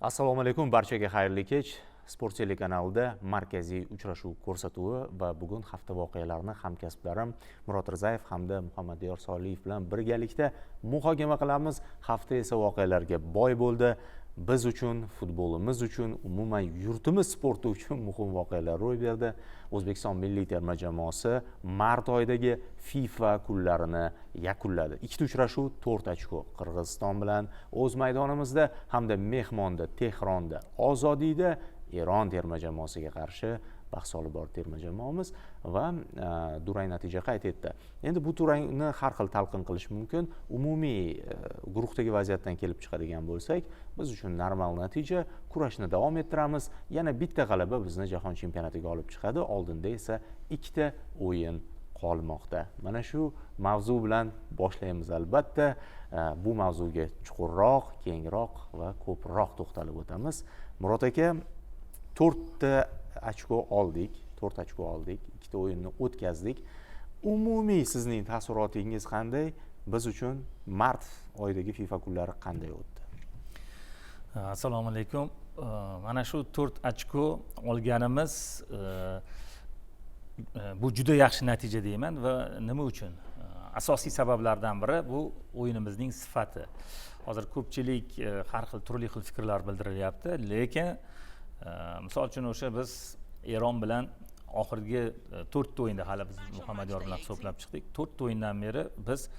Assalomu alaykum, barchaga xayrli kech. Sport telekanalida markaziy uchrashuv ko'rsatuvi va bugun hafta voqealarini hamkasblarim Murod Rizayev hamda Muhammadiyor Soliyev bilan birgalikda muhokama qilamiz. Hafta esa voqealarga boy bo'ldi. Biz uchun, futbolimiz uchun, umuman yurtimiz sporti uchun muhim voqealar ro'y berdi. O'zbekiston milliy terma jamoasi mart oyidagi FIFA kunlarini yakunladi. Ikkita uchrashuv 4 ochko. Qirg'iziston bilan o'z maydonimizda hamda mehmonda Tehronda, Ozodiyda Eron terma jamoasiga qarshi bahs olib bor terma jamoamiz va durang natija qayd etdi. Endi bu durangni har xil talqin qilish mumkin. Umumiy guruhdagi vaziyatdan kelib chiqadigan bo'lsak, biz uchun normal natija, kurashni davom ettiramiz. Yana bitta g'alaba bizni jahon chempionatiga olib chiqadi. Oldinda esa ikkita o'yin qolmoqda. Mana shu mavzu bilan boshlaymiz albatta. Bu mavzuga chuqurroq, kengroq va ko'proq to'xtalib o'tamiz. Murod aka, 4 ochko oldik, ikkita o'yinni o'tkazdik. Umumiy sizning taassurotingiz qanday? Biz uchun mart oyidagi FIFA kunlari qanday o'tdi? Assalomu alaykum. Mana shu 4 ochko olganimiz bu juda yaxshi natija deyman va nima uchun? Asosiy sabablardan biri bu o'yinimizning sifati. Hozir ko'pchilik har xil turli xil fikrlar bildirilyapti, lekin misol uchun o'sha biz Eron bilan oxirgi 4 o'yinda hali biz Muhammadiyor bilan hisoblab chiqdik. 4 o'yindan beri biz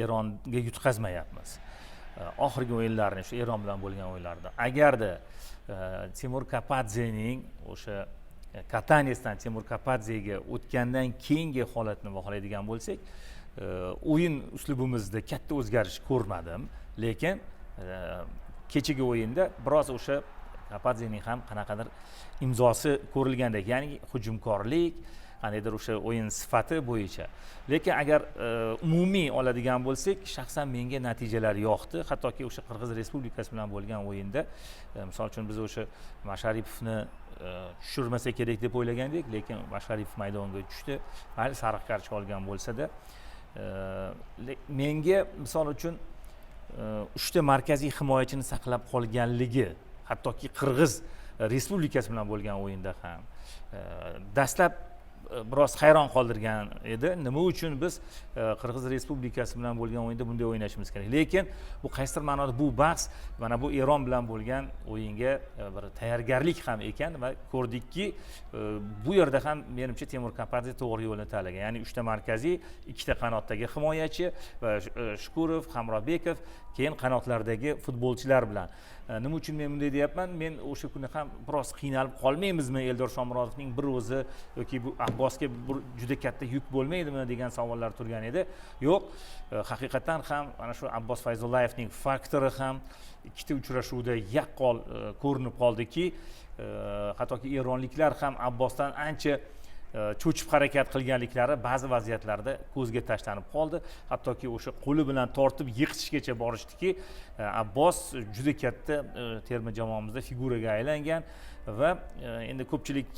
Eronga yutqazmayapmiz. Oxirgi o'yinlarni shu Eron bilan bo'lgan o'yinlarda agarda Timur Kapadzening o'sha Kataniyasdan Timur Kapadzega o'tgandan keyingi holatni baholaydigan bo'lsak, o'yin uslubimizda katta o'zgarish ko'rmadim, lekin kechagi o'yinda biroz o'sha Kapadzening ham qanaqadir imzosi ko'rilgandek, ya'ni hujumkorlik, qandaydir o'sha o'yin sifati bo'yicha. Lekin agar umumiy oladigan bo'lsak, shaxsan menga natijalar yoqdi. Hattoki o'sha Qirg'iz Respublikasi bilan bo'lgan o'yinda, misol uchun biz o'sha Masharipovni tushirmasa kerak deb o'ylagandik, lekin Masharipov maydonga tushdi. Mayli sariq kartochka olgan bo'lsa-da, menga misol uchun 3 ta markaziy himoyachini saqlab qolganligi, hattoki Qirg'iz Respublikasi bilan bo'lgan o'yinda ham dastlab biroz hayron qoldirgan edi. Nima uchun biz Qirg'iz Respublikasi bilan bo'lgan o'yinda bunday o'ynashimiz kerak? Lekin bu qaysidir ma'noda bu bahs mana bu Eron bilan bo'lgan o'yinga bir tayyorgarlik ham ekan va ko'rdikki, bu yerda ham menimcha Timur Kapadze to'g'ri yo'lni tanlagan. Ya'ni 3 ta markaziy, 2 ta qanotdagi himoyachi va Shukurov, Hamrobekov, keyin qanotlardagi futbolchilar bilan. Nima uchun men bunday deyapman? Men o'sha kuni ham biroz qiynalib qolmaymizmi Eldor Shomurodovning bir o'zi yoki bu Abbosga juda katta yuk bo'lmaydimi degan savollar turgan edi. Yo'q, haqiqatan ham mana shu Abbos Fayzullayevning faktori ham ikkita uchrashuvda yaqqol ko'rinib qoldiki, hattoki eronliklar ham Abbosdan ancha cho'chib harakat qilganliklari ba'zi vaziyatlarda ko'zga tashlanib qoldi. Hattoki o'sha qo'li bilan tortib yiqitishgacha borishdiki, Abbos juda katta terma jamoamizda figuraga aylangan va endi ko'pchilik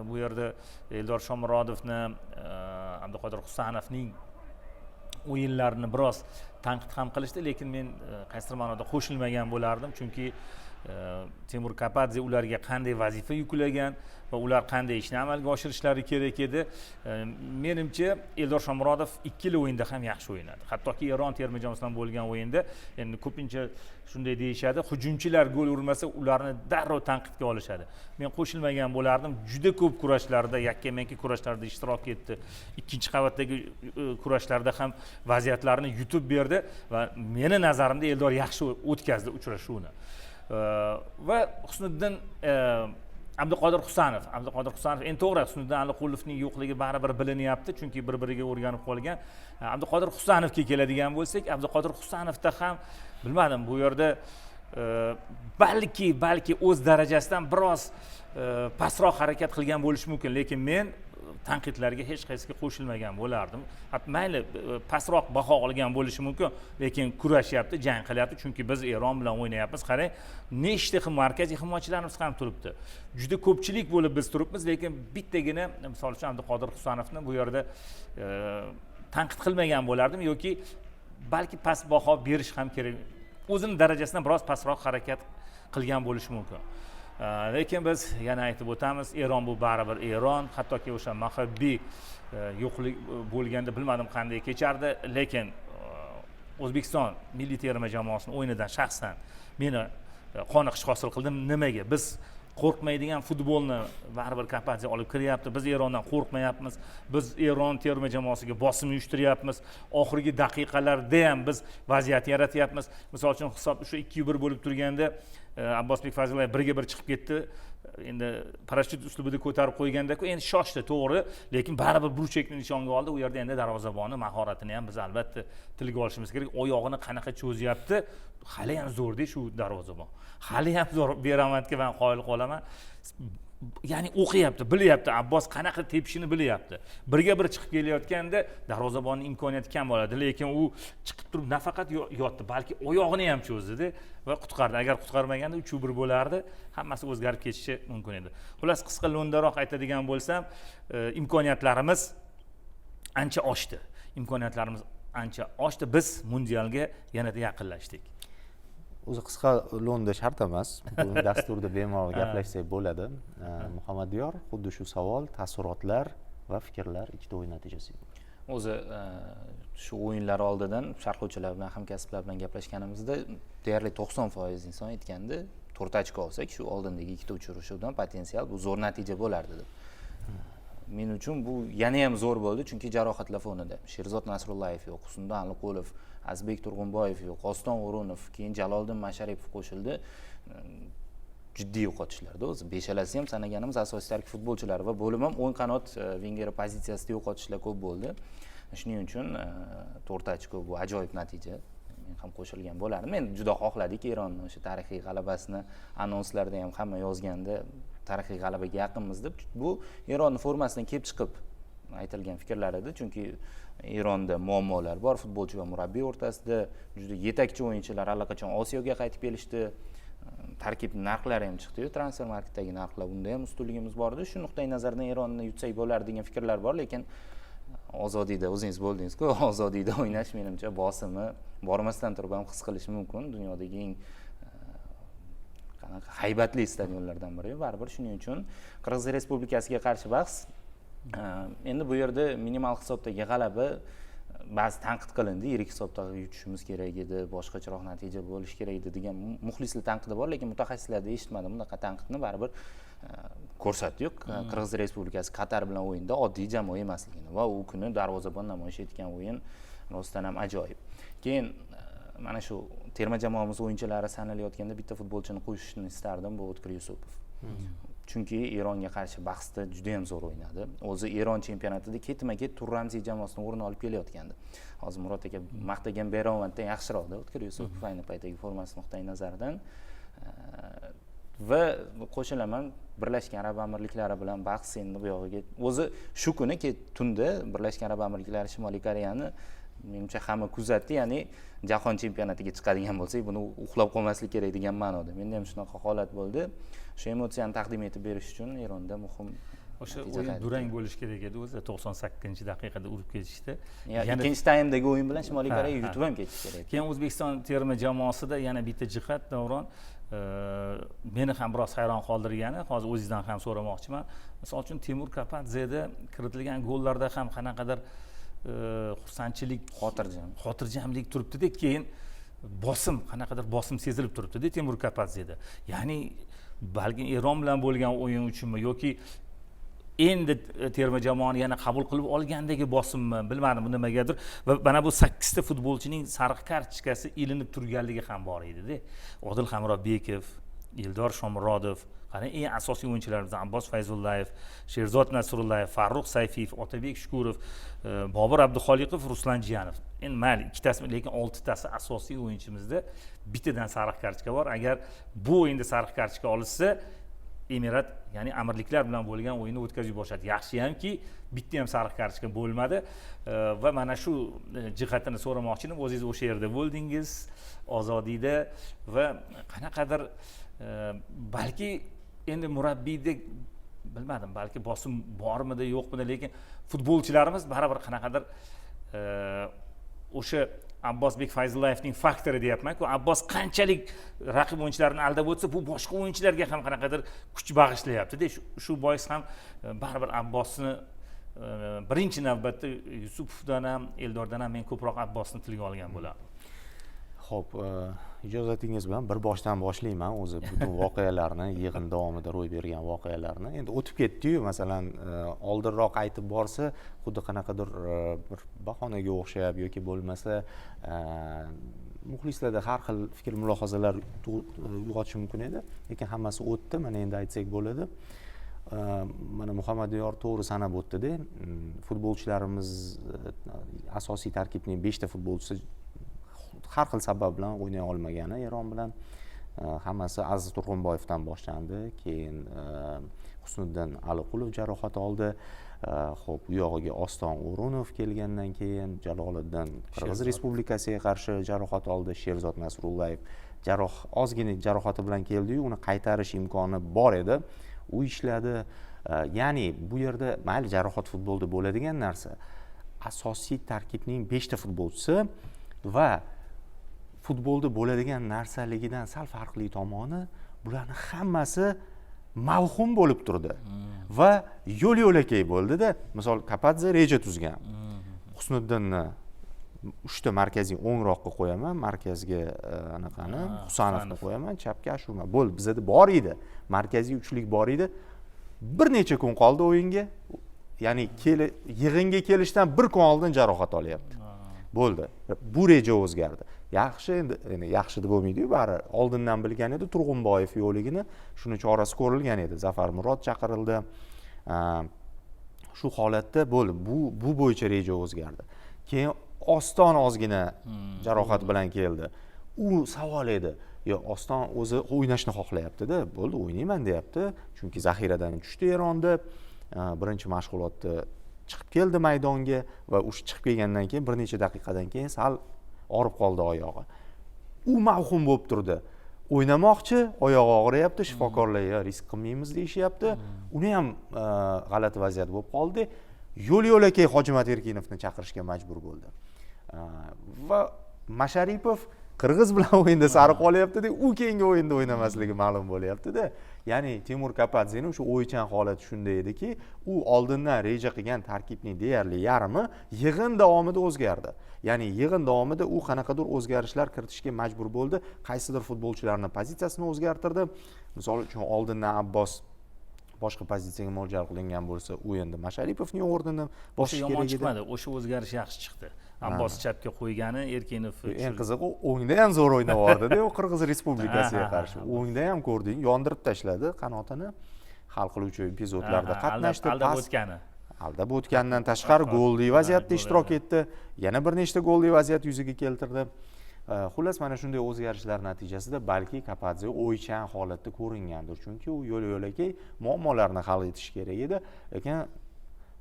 bu yerda Eldor Shomurodovni, Abduqodir Husanovning o'yinlarini biroz tanqid ham qilishdi, lekin men qaysidir ma'noda qo'shilmagan bo'lardim, chunki Timur Kapadze ularga qanday vazifa yuklagan va ular qanday ishni amalga oshirishlari kerak edi. Menimcha Eldor Shomurodov ikkala o'yinda ham yaxshi o'ynadi. Hattoki Eron terma jamoasi bilan bo'lgan o'yinda endi ko'pincha shunday deyishadi, hujumchilar gol urmasa ularni darrov tanqidga olishadi. Men qo'shilmagan bo'lardim. Juda ko'p kurashlarda, yakka-makka kurashlarda ishtirok etdi. Ikkinchi qavatdagi kurashlarda ham vaziyatlarni yutib berdi va meni nazarimda Eldor yaxshi o'tkazdi uchrashuvni. Va Husniddin Abduqodir Husanov endi to'g'ri, Husniddin Aliqulovning yo'qligi baribir bilinyapti, chunki bir-biriga o'rganib qolgan. Abduqodir Husanovga keladigan bo'lsak, Abduqodir Husanovda ham bilmadim, bu yerda balki o'z darajasidan biroz pastroq harakat qilgan bo'lishi mumkin, lekin men tanqidlarga hech qaysiga qo'shilmagan bo'lardim. Mayli pastroq baho olgan bo'lishi mumkin, lekin kurashyapti, jang qilyapti, chunki biz Eron bilan o'ynayapmiz. Qarang, nechta markaziy himoyachilarimiz ham turibdi. Juda ko'pchilik bo'lib biz turibmiz, lekin bittagina, misol uchun Abduqodir Husanovni bu yerda tanqid qilmagan bo'lardim yoki balki past baho berish ham kerak. O'zining darajasidan biroz pastroq harakat qilgan bo'lishi mumkin. Lekin biz yana aytib o'tamiz, Eron bu baribir Eron, hattoki o'sha Mahabbiy yo'qlik bo'lganda bilmadim qanday kechardi, lekin O'zbekiston milliy terma jamoasining o'yinidan shaxsan meni qoniqish hosil qildim. Nimaga? Biz qo'rqmaydigan futbolni baribir Kapadze olib kiryapti. Biz Erondan qo'rqmayapmiz. Biz Eron terma jamoasiga bosim uyushtiryapmiz. Oxirgi daqiqalarda ham biz vaziyat yaratyapmiz. Misol uchun hisob o'sha 2-1 bo'lib turganda Abbosbek Fazlillayev 1-1 chiqib ketdi. Endi parashyut uslubida ko'tarib qo'yganda-ku, endi shoshdi, to'g'ri, lekin baribir burchakni nishonga oldi. U yerda endi darvozabonni mahoratini ham biz albatta tilga olishimiz kerak. Oyog'ini qanaqa cho'zyapti, hali ham zo'rda shu darvozabon. Hali ham zo'r beramatga men qoyil qolaman. Ya'ni o'qiyapti, bilyapti, Abbos qanaqa tepishini bilyapti. Birga bir chiqib kelayotganda darvozabonning imkoniyati kam bo'ladi, lekin u chiqib turib nafaqat yotdi, balki oyog'ini ham cho'zdi va qutqardi. Agar qutqarmaganda 3-1 bo'lardi, hammasi o'zgarib ketishi mumkin edi. Xullas, qisqa lo'ndaroq aytadigan bo'lsam, imkoniyatlarimiz ancha oshdi. Biz mundialga yanada yaqinlashdik. O'zi qisqa lo'nda shart emas. Bugun dasturda bemalol gaplashsak bo'ladi. Muhammadiyor, xuddi shu savol, taassurotlar va fikrlar ikkita o'yin natijasiga. O'zi shu o'yinlar oldidan sharhlovchilar bilan, hamkasblar bilan gaplashganimizda deyarli 90% inson aytgandi, 4 ochko olsak, shu oldindagi ikkita uchrashuvdan potensial bu zo'r natija bo'lardi deb. Men uchun bu yana ham zo'r bo'ldi, chunki jarohatlar fonida. Sherzod Nasrullayev yo'q, Husnudon Aliqulov, Azbek Turg'unboyev yo'q, Oston O'runov, keyin Jaloliddin Masharipov qo'shildi. Jiddiy yo'qotishlarda o'zi beshalasi ham sanaganimiz asosiy tarkib futbolchilari va bo'lim ham o'ng qanot vingeri pozitsiyasida yo'qotishlar ko'p bo'ldi. Shuning uchun 4 ochko bu ajoyib natija. Men ham qo'shilgan bo'lardim. Men juda xohladik Eronni o'sha tarixiy g'alabasini anonslarda ham hamma yozganda tarixiy g'alabaga yaqinmiz deb. Bu Eronning formasidan kelib chiqib aytilgan fikrlar edi, chunki Eronda muammolar bor, futbolchi va murabbiy o'rtasida juda yetakchi o'yinchilar allaqachon Osiyoga qaytib kelishdi. Tarkib narxlari ham chiqdi, transfer marketdagi narxlar, bunda ham ustunligimiz bor edi. Shu nuqtai nazardan Eronni yutsak bo'lar degan fikrlar bor, lekin Ozodiyda o'zingiz bo'ldingiz-ku, Ozodiyda o'ynash menimcha bosimi bormasdan turib ham his qilish mumkin. Dunyodagi eng haybatli stadionlardan biri. Baribir shuning uchun Qirg'iz Respublikasiga qarshi bahs. Endi bu yerda minimal hisobdagi g'alaba ba'zi tanqid qilindi, yirik hisobda yutishimiz kerak edi, boshqacharoq natija bo'lishi kerak edi degan muxlislar tanqidi bor, lekin mutaxassislarda eshitmadim bunaqa tanqidni. Baribir ko'rsatdik. Qirg'iz Respublikasi Qatar bilan o'yinda oddiy jamoa emasligini va u kuni darvozabon namoyish etgan o'yin rostdan ham ajoyib. Keyin mana shu terma jamoamiz o'yinchilari sanalayotganda bitta futbolchini qo'shishni istardim, bu O'tkir Yusupov. Chunki Eronga qarshi bahsda juda ham zo'r o'ynadi. O'zi Eron chempionatida ketma-ket Turramziy jamoasining o'rnini olib kelayotgandi. Hozir Murod aka maqtagan Berovatdan yaxshiroqda O'tkir Yusupov ayni paytdagi formasi nuqtai nazaridan. Va qo'shilaman, Birlashgan Arab Amirliklari bilan bahs endi bu yog'iga o'zi shu kuni tunda Birlashgan Arab Amirliklari Shimoliy Koreyani menimcha hamma kuzatdi, ya'ni jahon chempionatiga chiqadigan bo'lsak, buni uxlab qolmaslik kerak degan ma'noda. Menda ham shunaqa holat bo'ldi. O'sha emotsiyani taqdim etib berish uchun Eronda muhim o'sha o'yin durang bo'lish kerak edi o'zi 98-daqiqada urib ketishdi. Ikkinchi taymdagi o'yin bilan Shimoliy Koreya yutib ham ketish kerak. Keyin O'zbekiston terma jamoasida yana bitta jihat Davron meni ham biroz hayron qoldirgani, hozir o'zingizdan ham so'ramoqchiman. Misol uchun Temur Kapadzeda kiritilgan gollarda ham qanaqadir xursandchilik, xotirjamlik turibdi-da, keyin qanaqadir bosim sezilib turibdi-da Temur Kapadzeda. Ya'ni balki Eron bilan bo'lgan o'yin uchunmi yoki endi terma jamoani yana qabul qilib olgandagi bosimmi, bilmadim, bu nimagadir. Va mana bu 8 ta futbolchining sariq kartochkasi ilinib turganligi ham bor edi-da. Odil Hamrobekov, Eldor Shomurodov, qani eng asosiy o'yinchilarimiz Abbos Fayzullayev, Sherzod Nasrullayev, Farruh Sayfiyev, Otabek Shukurov, Bobur Abduxoliqov, Ruslan Jiyanov. Endi mayli, ikkitasi, lekin 6 tasi asosiy o'yinchimizda bittadan sariq kartochka bor. Agar bu o'yinda sariq kartochka olsa, Emirat, ya'ni amirliklar bilan bo'lgan o'yinni o'tkazib yuborishadi. Yaxshi hamki bitta ham sariq kartochka bo'lmadi va mana shu jihatini so'ramoqchi edim. O'zingiz o'sha yerda bo'ldingiz, Ozodiyda va qanaqadir balki endi murabbiyda bilmadim, balki bosim bormidi, yo'qmidi, lekin futbolchilarimiz baribir qanaqadir o'sha Abbosbek Fayzullayevning faktori deyapman-ku. Abbos qanchalik raqib o'yinchilarini aldab o'tsa, bu boshqa o'yinchilarga ham qanaqadir kuch bag'ishlayapti-da. Shu bois ham baribir Abbosni birinchi navbatda Yusupovdan ham, Eldordan ham men ko'proq Abbosni tilga olgan bo'lardim. Xo'p, ijozatingiz bilan bir boshdan boshlayman o'zi butun voqealarni, yig'in davomida ro'y bergan voqealarni. Endi o'tib ketdi-yu, masalan, oldinroq aytib borsa, xuddi qanaqadir bir bahonaga o'xshab yoki bo'lmasa muxlislarda har xil fikr mulohazalar uyg'otishi mumkin edi, lekin hammasi o'tdi. Mana endi aytsak bo'ladi. Mana Muhammadiyor to'g'ri sanab o'tdi-da. Futbolchilarimiz asosiy tarkibning 5 ta futbolchisi har xil sabab bilan o'ynay olmagani Eron bilan hammasi Aziz Turg'unboyevdan boshlandi, keyin Husniddin Aliqulov jarohat oldi. Xo'p, u yog'iga Oston O'runov kelgandan keyin Jaloliddin Qirg'iz Respublikasiga qarshi jarohat oldi. Sherzod Nasrullayev ozgina jarohati bilan keldi-yu, uni qaytarish imkoni bor edi. U ishladi. Ya'ni bu yerda mayli jarohat futbolda bo'ladigan narsa. Asosiy tarkibning 5 ta futbolchisi va futbolda bo'ladigan narsaligidan sal farqli tomoni, bularning hammasi mavhum bo'lib turdi va yo'l-yo'lakay bo'ldi-da. Misol Kapadze reja tuzgan. Husniddinni 3 ta markaziy o'ngroqqa qo'yaman, markazga anaqani Husanovni qo'yaman, chapga Ashurma. Bo'ldi, bizda bor edi. Markaziy uchlik bor edi. Bir necha kun qoldi o'yinga. Ya'ni yig'inga kelishdan bir kun oldin jarohat olyapti. Bo'ldi. Bu reja o'zgardi. Yaxshi, endi yaxshi deb bo'lmaydi-yu, bari oldindan bilgan edi Turg'unboyev yo'qligini, shuni chorasi ko'rilgan edi. Zafar Murod chaqirildi. Shu holatda bo'ldi. Bu bo'yicha reja o'zgardi. Keyin Oston ozgina jarohat bilan keldi. U savol edi. Yo, Oston o'zi o'ynashni xohlayapti-da, bo'ldi, o'ynayman deyapti. Chunki zaxiradan tushdi Eronda. Birinchi mashg'ulotda chiqib keldi maydonga va o'sha chiqib kelgandan keyin bir necha daqiqadan keyin sal og'rib qoldi oyog'i. U mavhum bo'lib turdi. O'ynamoqchi, oyog'i og'riyapti, shifokorlar risk qilmaymiz deyishyapti. Uni ham g'alati vaziyat bo'lib qoldi. Yo'l-yo'lakay Hojimat Erkinovni chaqirishga majbur bo'ldi. Va Masharipov Qirg'iz bilan o'yinda sariq olyapti-da, u keyingi o'yinda o'ynamasligi ma'lum bo'lyapti-da. Ya'ni Timur Kapadzening o'sha o'ychan holati shunday ediki, u oldindan reja qilgan tarkibning deyarli yarmi yig'in davomida o'zgardi. Ya'ni yig'in davomida u qanaqadir o'zgarishlar kiritishga majbur bo'ldi. Qaysidir futbolchilarning pozitsiyasini o'zgartirdi. Misol uchun oldindan Abbos boshqa pozitsiyaga mo'ljal qilingan bo'lsa, u endi Masharipovning o'rnini bosish kerak edi. Chiqmadi. O'sha o'zgarish yaxshi chiqdi. Abbos chapga qo'ygani, Erkinov. Eng qizig'i, o'yinda ham zo'r o'ynab yordi-da, u Qirg'iz Respublikasiga qarshi. O'yinda ham ko'rding, yondirib tashladi qanotini. Hal qiluvchi epizodlarda qatnashdi. Aldab o'tgandan tashqari golli vaziyatda ishtirok etdi. Yana bir nechta golli vaziyat yuzaga keltirdi. Xullas, mana shunday o'zgarishlar natijasida balki Kapadze o'ychan holatda ko'ringandir. Chunki u yo'l-yo'lakay muammolarni hal etish kerak edi. Lekin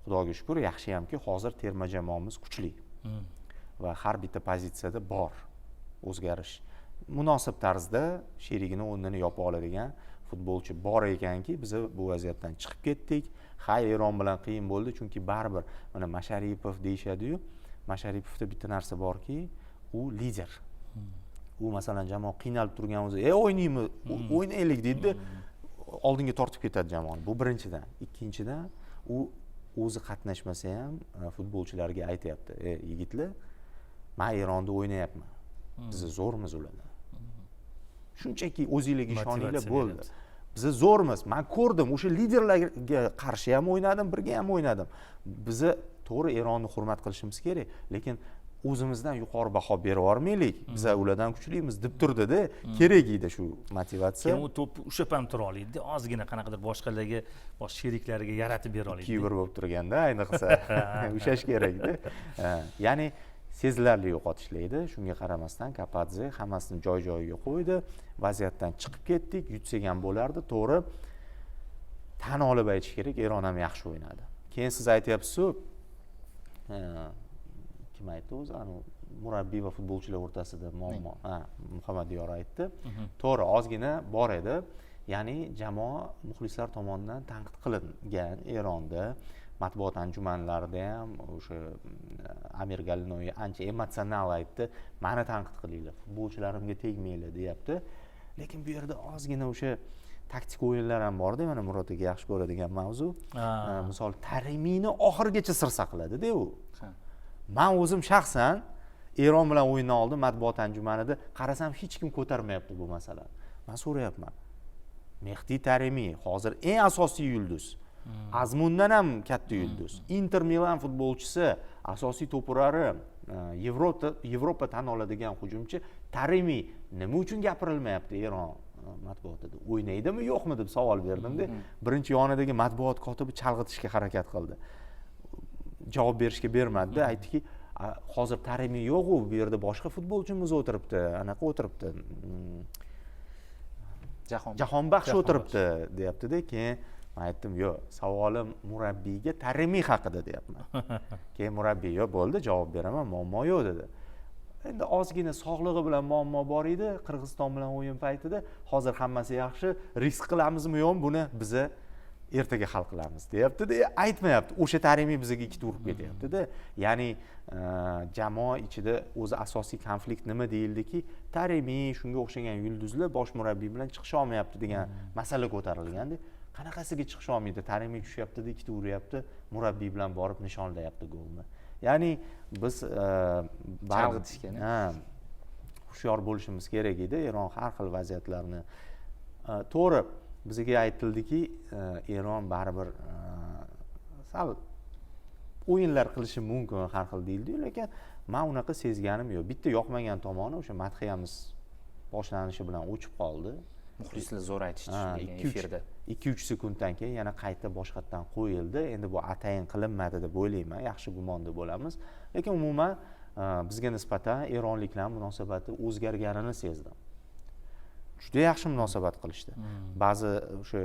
Xudoga shukr, yaxshi hamki hozir terma jamoamiz kuchli. Va har bitta pozitsiyada bor o'zgarish. Munosib tarzda sherigini o'rnini yopa oladigan futbolchi bor ekanki, biz bu vaziyatdan chiqib ketdik. Eron bilan qiyin bo'ldi, chunki baribir mana Masharipov deyshadi-yu. Masharipovda bitta narsa borki, u lider. U masalan jamoa qiynalib turgan o'zi, o'ynaymi, o'ynaylik deydi, oldinga tortib ketadi jamoani. Bu birinchidan. Ikkinchidan, u o'zi qatnashmasa ham futbolchilarga aytayapti, yigitlar, men Eronda o'ynayapman. Biz zo'rmiz ulardan. Shunchaki o'zingizga ishoninglar bo'ldi. Biz zo'rmiz. Men ko'rdim, o'sha liderlarga qarshi ham o'ynadim, birga ham o'ynadim. Biz to'g'ri Eronni hurmat qilishimiz kerak, lekin o'zimizdan yuqori baho berib olmaylik. Biz ulardan kuchlimiz deb turdi-da, kerak edi shu motivatsiya. Keyin u to'p ushab ham tura oladi, ozgina qanaqadir boshqalarga, boshqa sheriklariga yaratib bera oladi. 2-1 bo'lib turganda, ayniqsa ushash kerak-da. Ya'ni sezilarli yo'qotishlaydi. Shunga qaramasdan Kapadze hammasini joy-joyiga qo'ydi. Vaziyatdan chiqib ketdik, yutsak ham bo'lardi. To'g'ri, tan olib aytish kerak, Eron ham yaxshi o'ynadi. Keyin siz aytyapsiz-ku, kim aytdi o'zi, murabbiy va futbolchilar o'rtasida muammo. Muhammadiyor aytdi. To'g'ri, ozgina bor edi. Ya'ni jamoa muxlislar tomonidan tanqid qilingan Eronda matbuot anjumanlarida ham o'sha Amir Galinoy ancha emotsional aytdi, mani tanqid qilinglar, futbolchilarimga tegmanglar deyapti. Lekin bu yerda ozgina o'sha taktik o'yinlar ham bor-da, mana Murod aka yaxshi ko'radigan mavzu. Misol Tarimiyni oxirigacha sir saqladi-da u. Men o'zim shaxsan Eron bilan o'yindan oldin matbuot anjumanida qarasam hech kim ko'tarmayapti bu masalani. Men so'rayapman. Mehdi Tarimiy hozir eng asosiy yulduz. Azmundan ham katta yulduz. Inter Milan futbolchisi, asosiy to'purari, Yevropa tan oladigan hujumchi Tarimiy nima uchun gapirilmayapti Eron matbuotida? O'ynaydimi, yo'qmi deb savol berdim-da. Birinchi yonidagi matbuot kotibi chalg'itishga harakat qildi. Javob berishga bermadi-da, aytdiki, hozir Tarimiy yo'q-ku, bu yerda boshqa futbolchimiz o'tiribdi, anaqa o'tiribdi. Jahonbaxsh o'tiribdi, deyapti-da. Keyin men aytdim, yo'q, savolim murabbiyga Tarimiy haqida deyapman. Keyin murabbiy, yo'q, bo'ldi, javob beraman, muammo yo'q dedi. Endi ozgina sog'lig'i bilan muammo bor edi, Qirg'iziston bilan o'yin paytida. Hozir hammasi yaxshi, risk qilamizmi yo'qmi, buni biz ertaga hal qilamiz deyapti-da, aytmayapti. O'sha Tarimiy bizga ikkita urib ketyapti-da. Ya'ni jamoa ichida o'zi asosiy konflikt nima deyildiki, Tarimiy shunga o'xshagan yulduzlar bosh murabbiy bilan chiqisha olmayapti degan masala ko'tarilgandi. Qanaqasiga chiqisha olmaydi? Tarimiy tushyapti-da, ikkita uryapti, murabbiy bilan borib nishonlayapti golni. Ya'ni biz chalg'itishgan, hushyor bo'lishimiz kerak edi. Eron har xil vaziyatlarni to'g'ri bizga aytildiki, Eron baribir sal o'yinlar qilishi mumkin, har xil deyildi, lekin men unaqa sezganim yo'q. Bitta yoqmagan tomoni o'sha madhiyamiz boshlanishi bilan o'chib qoldi. Muxlislar zo'r aytishdi efirda. 2-3 sekunddan keyin yana qayta boshqatdan qo'yildi. Endi bu atayin qilinmadi deb o'ylayman, yaxshi gumonda bo'lamiz. Lekin umuman bizga nisbatan eronliklar munosabati o'zgarganini sezdim. Juda yaxshi munosabat qilishdi. Ba'zi o'sha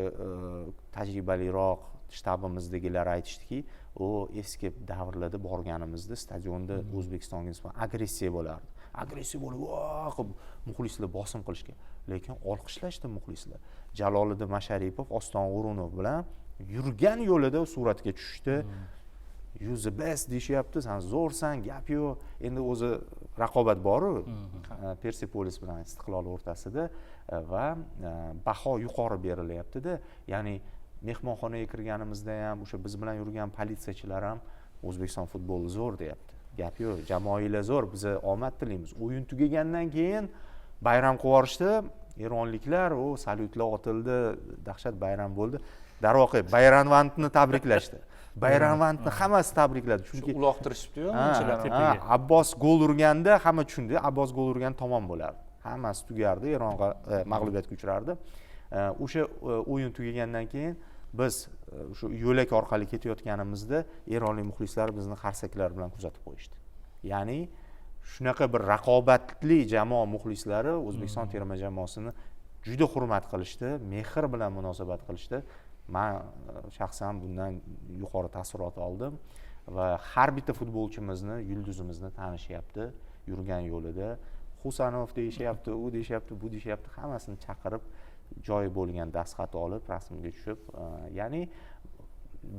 tajribaliroq shtabimizdagilar aytishdiki, u eski davrlarda borganimizda stadionda O'zbekistonga nisbatan agressiya bo'lardi. Agressiya bo'lib, muxlislar bosim qilishga. Lekin olqishlashdi muxlislar. Jaloliddin Masharipov Oston O'runov bilan yurgan yo'lida suratga tushdi. You the best deyapti, sen zo'rsan, gap yo'q. Endi o'zi raqobat bor-ku, Persepolis bilan Istiqlol o'rtasida va baho yuqori berilyapti-da. Ya'ni mehmonxonaga kirganimizda ham o'sha biz bilan yurgan politsiyachilar ham O'zbekiston futboli zo'r deyapti. Gap yo'q, jamoalar zo'r, biz omad tilaymiz. O'yin tugagandan keyin bayram qilishdi. Eronliklar salyutlar otildi, dahshat bayram bo'ldi. Darvoqe Bayramvandni tabriklashdi. Bayramvandni hammasi tabrikladi, chunki uloqtirishibdi-yu, Abbos gol urganda hamma tushundi, Abbos gol urgan tomon bo'lardi. Hammasi tugardi, Eronga mag'lubiyatga uchrardi. O'sha o'yin tugagandan keyin biz shu yo'lak orqali ketayotganimizda eronlik muxlislar bizni qarsaklar bilan kuzatib qo'yishdi. Ya'ni shunaqa bir raqobatli jamoa muxlislari O'zbekiston terma jamoasini juda hurmat qilishdi, mehr bilan munosabat qilishdi. Men shaxsan bundan yuqori taassurot oldim va har bitta futbolchimizni, yulduzimizni tanishyapti, yurgan yo'lida. Husanov deyishyapti, u deyishyapti, bu deyishyapti, hammasini chaqirib joyi bo'lgan dastxat olib, rasmga tushib, ya'ni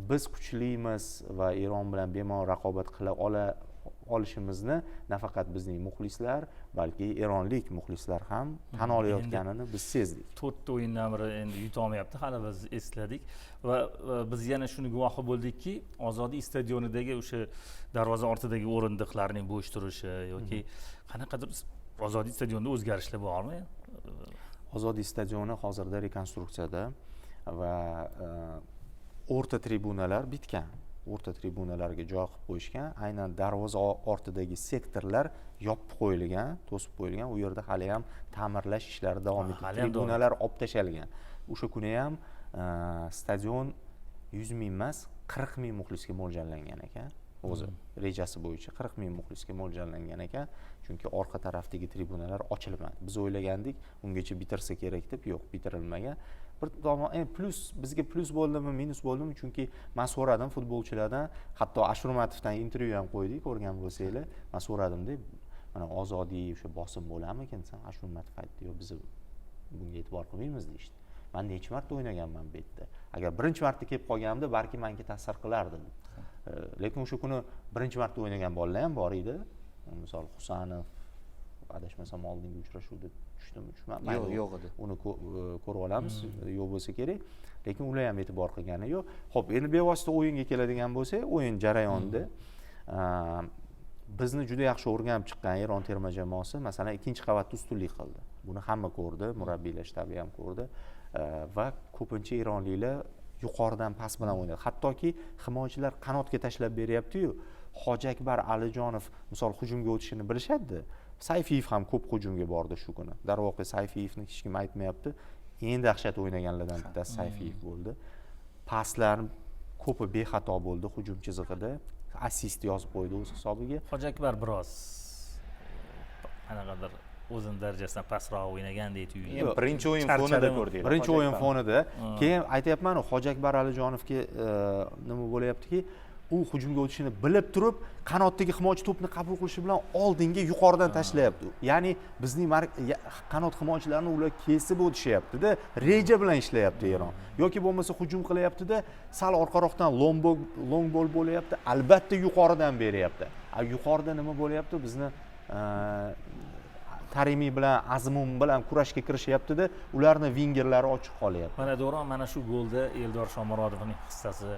biz kuchlimiz va Eron bilan bemalol raqobat qila olishimizni nafaqat bizning muxlislar, balki eronlik muxlislar ham tan olayotganini biz sezdik. 4 ta o'yindan biri endi yuta olmayapti, hali biz esladik va biz yana shuni guvohi bo'ldikki, Ozodiy stadionidagi o'sha darvoza ortidagi o'rindiqlarning bo'sh turishi yoki qanaqadir Ozodiy stadionida o'zgarishlar bormi? Ozodiy stadioni hozirda rekonstruksiyada va o'rta tribunalar bitgan. O'rta tribunalarga joy qilib qo'yishgan. Aynan darvoza ortidagi sektorlar yopib qo'yilgan, to'sib qo'yilgan. U yerda hali ham ta'mirlash ishlari davom etmoqda. Tribunalar olib tashalgan. O'sha kuni ham stadion 100 ming emas, 40 ming muxlisga mo'ljallangan ekan. O'zi rejasi bo'yicha 40 ming muxlisga mo'ljallangan ekan. Chunki orqa tarafdagi tribunalar ochilmadi. Biz o'ylagandik, ungacha bitirsa kerak deb, yo'q, bitirilmagan. Bir tomon plus bizga plus bo'ldimi, minus bo'ldimi? Chunki men so'radim futbolchilardan, hatto Ashurmatovdan intervyu ham qo'ydik, ko'rgan bo'lsanglar. Men so'radim-da, mana Ozodiy o'sha bosim bo'larmikin? Ashurmatov aytdi, yo'q, biz bunga e'tibor qilmaymiz deydi. Men necha marta o'ynaganman bu yerda. Agar birinchi marta kelib qolganimda, balki menga ta'sir qilardi. lekin o'sha kuni birinchi marta o'ynagan bolalar ham bor edi. Misol Husanov, adashmasam oldingi uchrashuvda tushdimi, tushmadimi? Yo'q edi. Uni ko'rib olamiz, yo'q bo'lsa kerak. Lekin ular ham e'tibor qilgani yo'q. Xo'p, endi bevosita o'yinga keladigan bo'lsak, o'yin jarayonida bizni juda yaxshi o'rganib chiqqan Eron terma jamoasi masalan ikkinchi qavatda ustunlik qildi. Buni hamma ko'rdi, murabbiylar shtabi ham ko'rdi va ko'pincha eronliklar yuqoridan pas bilan o'ynadi. Hattoki himoyachilar qanotga tashlab beryapti-yu, Hojiakbar Alijonov misol hujumga o'tishini bilishadi. Sayfiyev ham ko'p hujumga bordi shu kuni. Darvoqe Sayfiyevni hech kim aytmayapti. Eng dahshat o'ynaganlardan bittasi Sayfiyev bo'ldi. Paslar ko'pi bexato bo'ldi hujum chizig'ida. Assist yozib qo'ydi o'z hisobiga. Hojiakbar biroz qanaqadir o'zini darajasidan pastroq o'ynagandek tuyuldi. Birinchi o'yin fonida ko'rdik. Birinchi o'yin fonida. Keyin aytayapman-ku, Hojiakbar Alijonovga nima bo'layaptiki, u hujumga o'tishini bilib turib, qanotdagi himoyachi to'pni qabul qilishi bilan oldinga yuqoridan tashlayapti. Ya'ni bizning qanot himoyachilarini ular kesib o'tishyapti-da, reja bilan ishlayapti Eron. Yoki bo'lmasa hujum qilyapti-da, sal orqaroqdan long ball bo'layapti, albatta yuqoridan beryapti. Yuqorida nima bo'layapti? Bizni Tarimiy bilan Azmun bilan kurashga kirishyapti-da, ularning vingerlari ochiq qolyapti. Mana Do'ron, mana shu golda Eldor Shomurodovning hissasi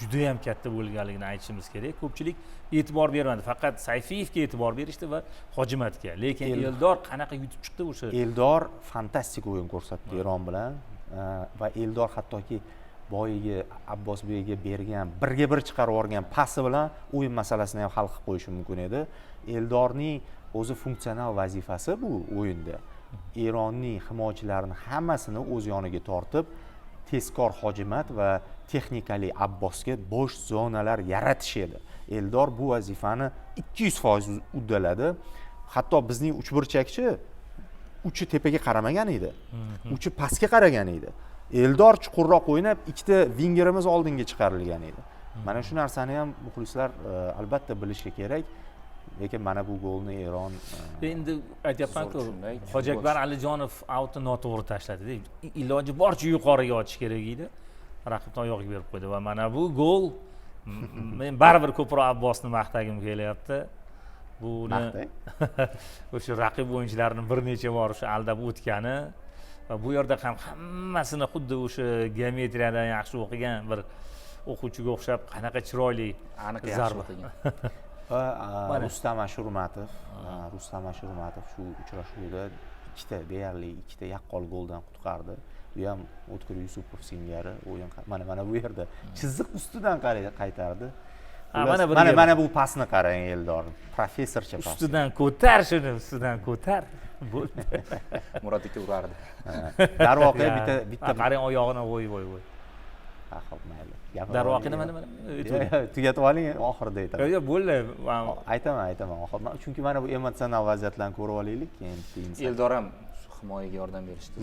juda ham katta bo'lganligini aytishimiz kerak. Ko'pchilik e'tibor bermadi, faqat Sayfiyevga e'tibor berishdi va Hojimatga. Lekin Eldor qanaqa yutib chiqdi o'sha. Eldor fantastik o'yin ko'rsatdi Eron bilan va Eldor hattoki boyiga Abbosbekga bergan, birga bir chiqarib yuborgan pasi bilan o'yin masalasini ham hal qilib qo'yishi mumkin edi. Eldorning o'zi funksional vazifasi bu o'yinda. Eronning himoyachilarini hammasini o'z yoniga tortib, tezkor Hojimat va texnikali Abbosga bo'sh zonalar yaratish edi. Eldor bu vazifani 200% uddaladi. Hatto bizning uchburchakchi uchi tepaga qaramagan edi. Uchi pastga qaragan edi. Eldor chuqurroq o'ynab, ikkita vingerimiz oldinga chiqarilgan edi. Mana shu narsani ham muxlislar albatta bilishi kerak. Lekin mana bu golni Eron endi aytayapman-ku, Hojiakbar Alijonov outni noto'g'ri tashladi. Iloji boricha yuqoriga otish kerak edi. Raqibni oyog'iga berib qo'ydi va mana bu gol men baribir ko'proq Abbosni maqtagim kelyapti. Buni o'sha raqib o'yinchilarini bir necha bor o'sha aldab o'tgani va bu yerda ham hammasini xuddi o'sha geometriyadan yaxshi o'qigan bir o'quvchiga o'xshab qanaqa chiroyli aniq zarba. Rustam Ashurmatov shu uchrashuvda deyarli ikkita yaqqol goldan qutqardi. Bu ham O'tkir Yusupov singari o'yin. Mana bu yerda chiziq ustidan qaytardi. Mana bu pasni qarang Eldor. Professorcha pas. Ustidan ko'tar, shuni ustidan ko'tar. Bo'ldi. Murod aka urardi. Darvoqe bitta qarang oyog'ini voy. Xo'p, mayli. Darvoqe nima? Tugatib oling, oxirida aytaman. Yo'q, bo'ldi. Aytaman oxirida. Chunki mana bu emotsional vaziyatlarni ko'rib olaylik, keyin Eldor ham himoyaga yordam berishdi.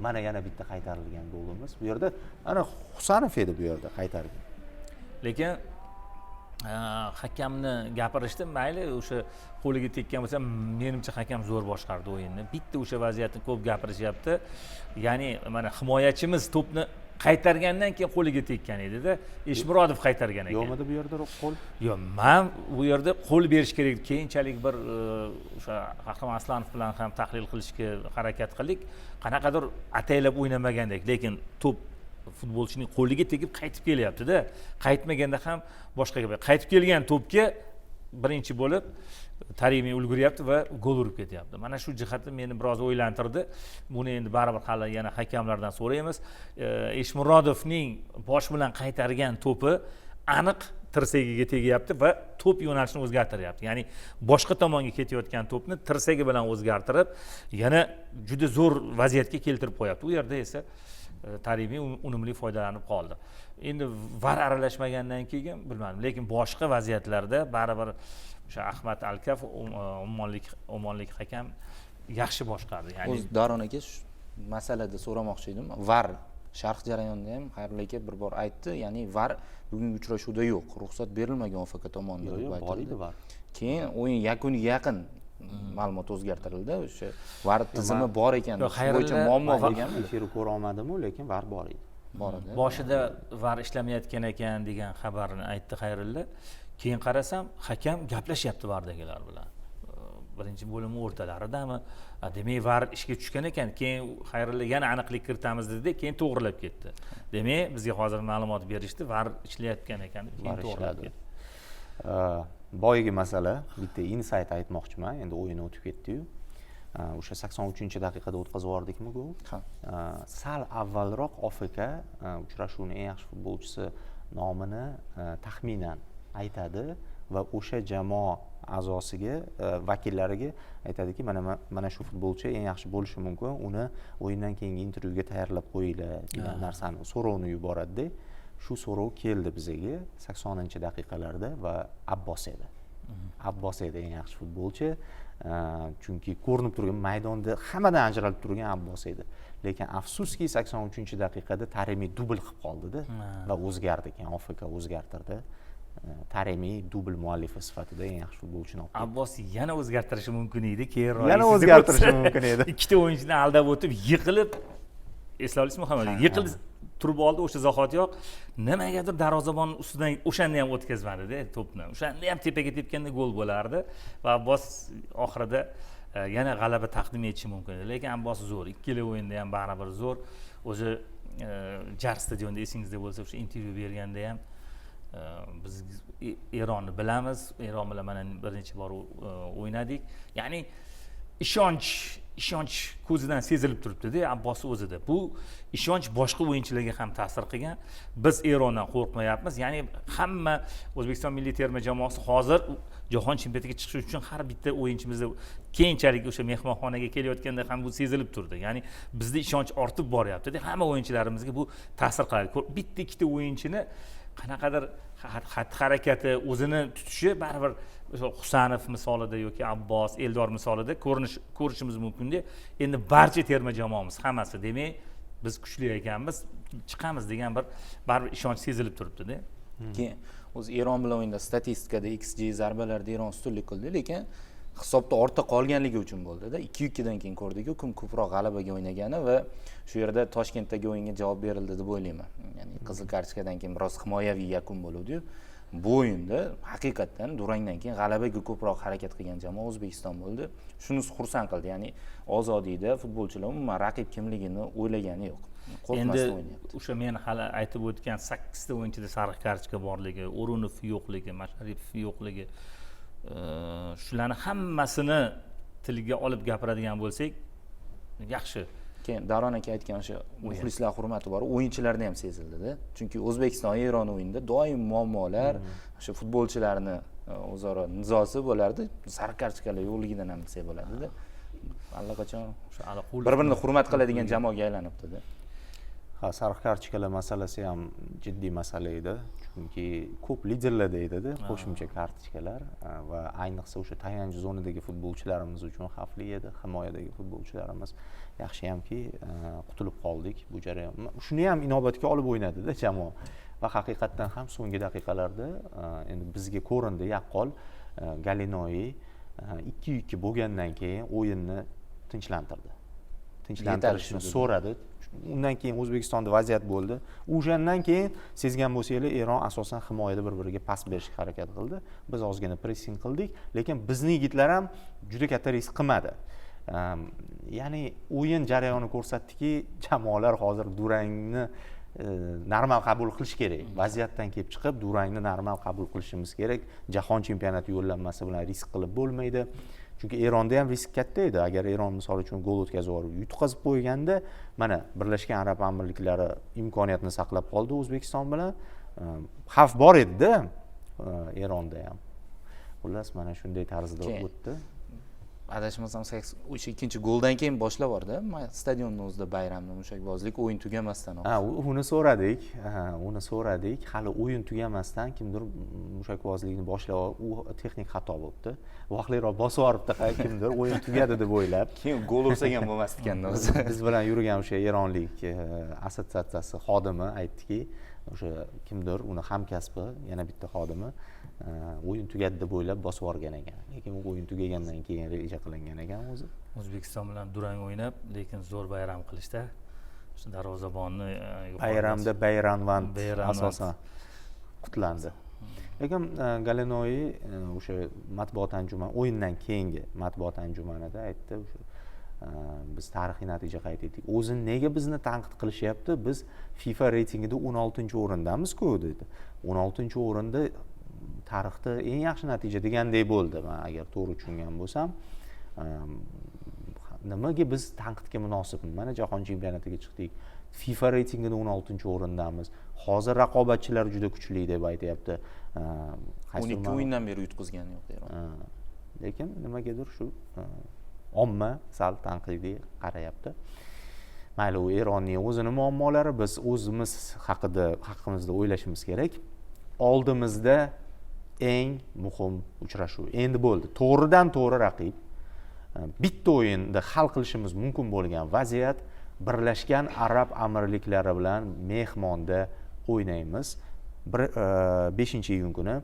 Mana yana bitta qaytarilgan golimiz. Bu yerda ana Husanov edi bu yerda qaytargan. Lekin hakamni gapirishdi, mayli o'sha qo'liga tekkan bo'lsa, menimcha hakam zo'r boshqardi o'yinni. Bitta o'sha vaziyatni ko'p gapirishyapti. Ya'ni mana himoyachimiz to'pni qaytargandan keyin qo'liga tekkan edi-da, Eshmurodov qaytargan ekan. Yo'qmidi bu yerda qo'l? Yo'q, men bu yerda qo'l berish kerak. Keyinchalik bir o'sha Qahramon Aslanov bilan ham tahlil qilishga harakat qildik. Qanaqadir ataylab o'ynamagandek, lekin to'p futbolchining qo'liga tegib qaytib kelyapti-da. Qaytmaganda ham boshqa gap. Qaytib kelgan to'pga birinchi bo'lib Tarimiy ulguryapti va gol urib ketyapti. Mana shu jihati meni biroz o'ylantirdi. Buni endi baribir hali yana hakamlardan so'raymiz. Eshmurodovning bosh bilan qaytargan to'pi aniq tirsagiga tegyapti va to'p yo'nalishini o'zgartiryapti. Ya'ni boshqa tomonga ketayotgan to'pni tirsagi bilan o'zgartirib, yana juda zo'r vaziyatga keltirib qo'yapti. U yerda esa Tarimiy unumli foydalanib qoldi. Endi VAR aralashmagandan keyin bilmadim, lekin boshqa vaziyatlarda baribir o'sha Ahmad Alkaf Omonlik hakam yaxshi boshqardi. Ya'ni o'z Daron aka shu masalada so'ramoqchi edim. VAR sharh jarayonida ham Xayrullo aka bir bor aytdi, ya'ni VAR bugungi uchrashuvda yo'q, ruxsat berilmagan OFK tomonidan deb aytdi. Bor edi VAR. Keyin o'yin yakuniga yaqin ma'lumot o'zgartirildi. O'sha VAR tizimi bor ekan, bo'yicha muammo bo'lganmi? Efirni ko'ra olmadim-ku, lekin VAR bor edi. bor edi. boshida VAR ishlamayotgan ekan degan xabarni aytdi Xayrilla. Keyin qarasam, hakam gaplashyapti VARdagilar bilan. Birinchi bo'lim o'rtalaridami, demak VAR ishga tushgan ekan. Keyin Xayrilla yana aniqlik kiritamiz dedi, keyin to'g'rilab ketdi. Demak, bizga hozir ma'lumot berishdi, VAR ishlayotgan ekan, keyin to'g'rilab ketdi. Boyagi masala, bitta insight aytmoqchiman. Endi o'yin o'tib ketdi-yu. O'sha 83-daqiqada o'tkazib yubordikmi gol? Sal avvalroq OFK uchrashuvning eng yaxshi futbolchisi nomini taxminan aytadi va o'sha jamoa a'zosiga, vakillariga aytadiki, mana shu futbolchi eng yaxshi bo'lishi mumkin, uni o'yindan keyingi intervyuga tayyorlab qo'yinglar degan narsani so'rovni yuboradi. Shu so'rov keldi bizga 80-daqiqalarda va Abbos edi. Abbos edi eng yaxshi futbolchi. Chunki ko'rinib turgan maydonda hammadan ajralib turgan Abbos edi. Lekin afsuski 83-daqiqada Taremi dubl qilib qoldi-da va o'zgardi, keyin OFK o'zgartirdi. Taremi dubl muallifi sifatida eng yaxshi futbolchini oldi. Abbos yana o'zgartirishi mumkin edi, keyinroq yana o'zgartirishi mumkin edi. Ikkita o'yinchini aldab o'tib, yiqilib, esla olasizmi Muhammad? Yiqilib turib oldi o'sha zahotiyoq, nimagadir darvozabon ustidan o'shanda ham o'tkazmadi-da to'pni. O'shanda ham tepaga tepganda gol bo'lardi va Abbos oxirida yana g'alaba taqdim etishi mumkin edi. Lekin Abbos zo'r, ikkala o'yinda ham baribir zo'r. O'zi Jar stadionida esingizda bo'lsa, o'sha intervyu berganda ham biz Eronni bilamiz, Eron bilan mana bir necha bor o'ynadik. Ya'ni ishonch ko'zidan sezilib turibdi-da Abbos o'zida. Bu ishonch boshqa o'yinchilarga ham ta'sir qilgan. Biz Erondan qo'rqmayapmiz. Ya'ni hamma O'zbekiston milliy terma jamoasi hozir jahon chempionatiga chiqish uchun har bitta o'yinchimizni keyinchalik o'sha mehmonxonaga kelayotganda ham bu sezilib turdi. Ya'ni bizda ishonch ortib boryapti-da. Hamma o'yinchilarimizga bu ta'sir qiladi. Bitta ikkita o'yinchini qanaqadir xatti-harakati, o'zini tutishi baribir Husanov misolida yoki Abbos, Eldor misolida ko'rishimiz mumkin-da. Endi barcha terma jamoamiz hammasi, demak, biz kuchli ekanmiz, chiqamiz degan bir baribir ishonch sezilib turibdi-da. Keyin o'zi Eron bilan o'yinda statistikada XG zarbalarda Eron ustunlik qildi, lekin hisobda ortda qolganligi uchun bo'ldi-da. 2-2 dan keyin ko'rdik-ku, kim ko'proq g'alabaga o'ynagani va shu yerda Toshkentdagi o'yinga javob berildi deb o'ylayman. Ya'ni qizil kartochkadan keyin biroz himoyaviy yakun bo'ldi-yu. Bu o'yinda haqiqatan durangdan keyin g'alabaga ko'proq harakat qilgan jamoa O'zbekiston bo'ldi. Shunisi xursand qildi. Ya'ni ozodiyda futbolchilar umuman raqib kimligini o'ylagani yo'q. Qo'rqmasdan o'ynayapti. O'sha men hali aytib o'tgan 8 ta o'yinchida sariq kartochka borligi, O'runov yo'qligi, Masharipov yo'qligi, shularni hammasini tilga olib gapiradigan bo'lsak, yaxshi. Keyin Davron aka aytgan o'sha muxlislar hurmati bor, o'yinchilarda ham sezildi-da. Chunki O'zbekiston Eron o'yinida doim muammolar, o'sha futbolchilarni o'zaro nizosi bo'lardi. Sariq kartochkalar yo'qligidan ham bilsak bo'ladi-da. Allaqachon o'sha bir-birini hurmat qiladigan jamoaga aylanibdi-da. Sariq kartochkalar masalasi ham jiddiy masala edi. Chunki ko'p liderlarda edi-da qo'shimcha kartochkalar va ayniqsa o'sha tayanch zonadagi futbolchilarimiz uchun xavfli edi. Himoyadagi futbolchilarimiz yaxshi hamki qutulib qoldik bu jarayon. Shuni ham inobatga olib o'ynadi-da jamoa va haqiqatan ham so'nggi daqiqalarda endi bizga ko'rindi yaqqol Galinoy 2-2 bo'lgandan keyin o'yinni tinchlantirdi. Tinchlantirishni so'radi. Undan keyin O'zbekistonda vaziyat bo'ldi. O'shandan keyin sezgan bo'lsanglar, Eron asosan himoyada bir-biriga pas berishga harakat qildi. Biz ozgina pressing qildik, lekin bizning yigitlar ham juda katta risk qilmadi. Ya'ni o'yin jarayoni ko'rsatdiki, jamoalar hozir durangni normal qabul qilish kerak. Vaziyatdan kelib chiqib, durangni normal qabul qilishimiz kerak. Jahon chempionati yo'llanmasi bilan risk qilib bo'lmaydi. Chunki Eronda ham risk katta edi. Agar Eron misol uchun gol o'tkazib yuborib, yutqazib qo'yganda, mana Birlashgan Arab Amirliklari imkoniyatni saqlab qoldi O'zbekiston bilan. Xavf bor edi-da Eronda ham. Xullas, mana shunday tarzda o'tdi. Adashmasam o'sha ikkinchi goldan keyin boshlab bordi stadionning o'zida bayramni, mushakbozlik o'yin tugamasdan. Uni so'radik. Hali o'yin tugamasdan kimdir mushakbozlikni boshlab, u texnik xato bo'libdi. Vaqtliroq bosib yuboribdi kimdir, o'yin tugadi deb o'ylab. Keyin gol ursa ham bo'lmasdi ekanda o'zi. Biz bilan yurgan o'sha Eronlik assotsiatsiyasi xodimi aytdiki, o'sha kimdir, uni hamkasbi, yana bitta xodimi o'yin tugadi deb o'ylab bosib yuborgan ekan. Lekin u o'yin tugagandan keyin reja qilingan ekan o'zi. O'zbekiston bilan durang o'ynab, lekin zo'r bayram qilishda shu darvozabonni bayramda Bayranvand Bayranvand. asosan qutlandi. Lekin Galenoy o'sha matbuot anjumani o'yindan keyingi matbuot anjumanida aytdi, o'sha biz tarixiy natija qayd etdik. O'zi nega bizni tanqid qilishyapti? Biz FIFA reytingida 16-o'rindamiz-ku dedi. 16-o'rinda tarixda eng yaxshi natija degandek bo'ldi. Men agar to'g'ri tushungan bo'lsam, nimaga biz tanqidga munosibmiz? Mana jahon chempionatiga chiqdik. FIFA reytingida 16-o'rindamiz. Hozir raqobatchilar juda kuchli deb aytayapti. 12 o'yindan beri yutqizgani yo'q Eron. Lekin nimagadir shu omma sal tanqidiy qarayapti. Mayli, u Eronning o'zini muammolari, biz o'zimiz haqimizda o'ylashimiz kerak. Oldimizda eng muhim uchrashuv endi bo'ldi. To'g'ridan to'g'ri raqib. Bitta o'yinda hal qilishimiz mumkin bo'lgan vaziyat Birlashgan Arab Amirliklari bilan mehmonda o'ynaymiz 5-iyun kuni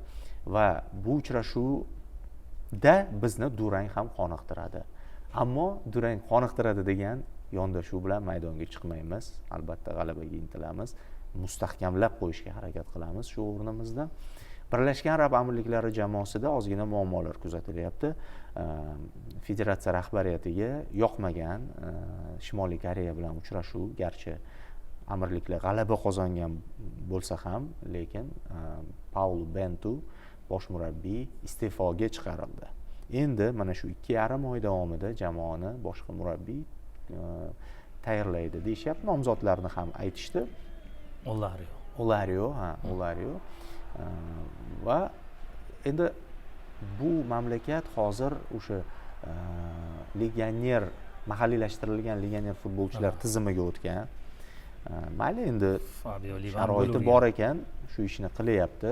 va bu uchrashuvda bizni durang ham qoniqtiradi. Ammo durang qoniqtiradi degan yondashuv bilan maydonga chiqmaymiz. Albatta g'alabaga intilamiz, mustahkamlab qo'yishga harakat qilamiz shu o'rnimizda. Birlashgan Arab Amirliklari jamoasida ozgina muammolar kuzatilyapti. Federatsiya rahbariyatiga yoqmagan Shimoliy Koreya bilan uchrashuv, garchi amirliklar g'alaba qozongan bo'lsa ham, lekin Paul Bentu bosh murabbiy iste'foga chiqarildi. Endi mana shu 2,5 oy davomida jamoani boshqa murabbiy tayyorlaydi deyishyapti. Nomzodlarni ham aytishdi. Olario. Va endi bu mamlakat hozir o'sha legioner, mahalliylashtirilgan legioner futbolchilar tizimiga o'tgan. Mayli, endi sharoiti bor ekan, shu ishni qilyapti.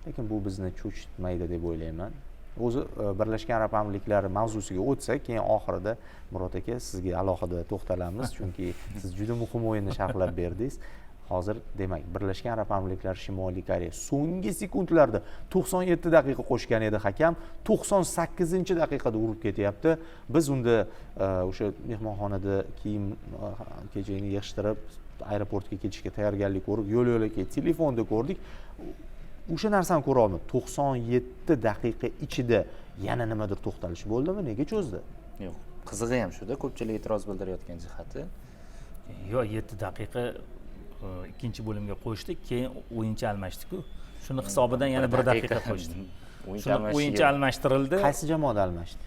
Lekin bu bizni cho'chitmaydi deb o'ylayman. O'zi Birlashgan Arab Amirliklari mavzusiga o'tsak, keyin oxirida Murod aka sizga alohida to'xtalamiz, chunki siz juda muhim o'yinni sharhlab berdingiz. Hozir demak, Birlashgan Arab Amirliklari Shimoliy Koreya so'nggi sekundlarda 97 daqiqa qo'shgan edi hakam, 98-daqiqada urib ketyapti. Biz unda o'sha mehmonxonada kiyim kechagini yig'ishtirib aeroportga ketishga tayyorgarlik ko'rib, yo'l-yo'lakay telefonda ko'rdik. O'sha narsani ko'ra olmadik. 97 daqiqa ichida yana nimadir to'xtalish bo'ldimi? Nega cho'zdi? Yo'q, qizig'i ham shuda, ko'pchilik e'tiroz bildirayotgan jihati. Yo'q, 7 daqiqa ikkinchi bo'limga qo'shdik, keyin o'yinchi almashdik-ku. Shuni hisobidan yana 1 daqiqa qo'shdi. O'yinchi almashtirildi. Qaysi jamoada almashdi?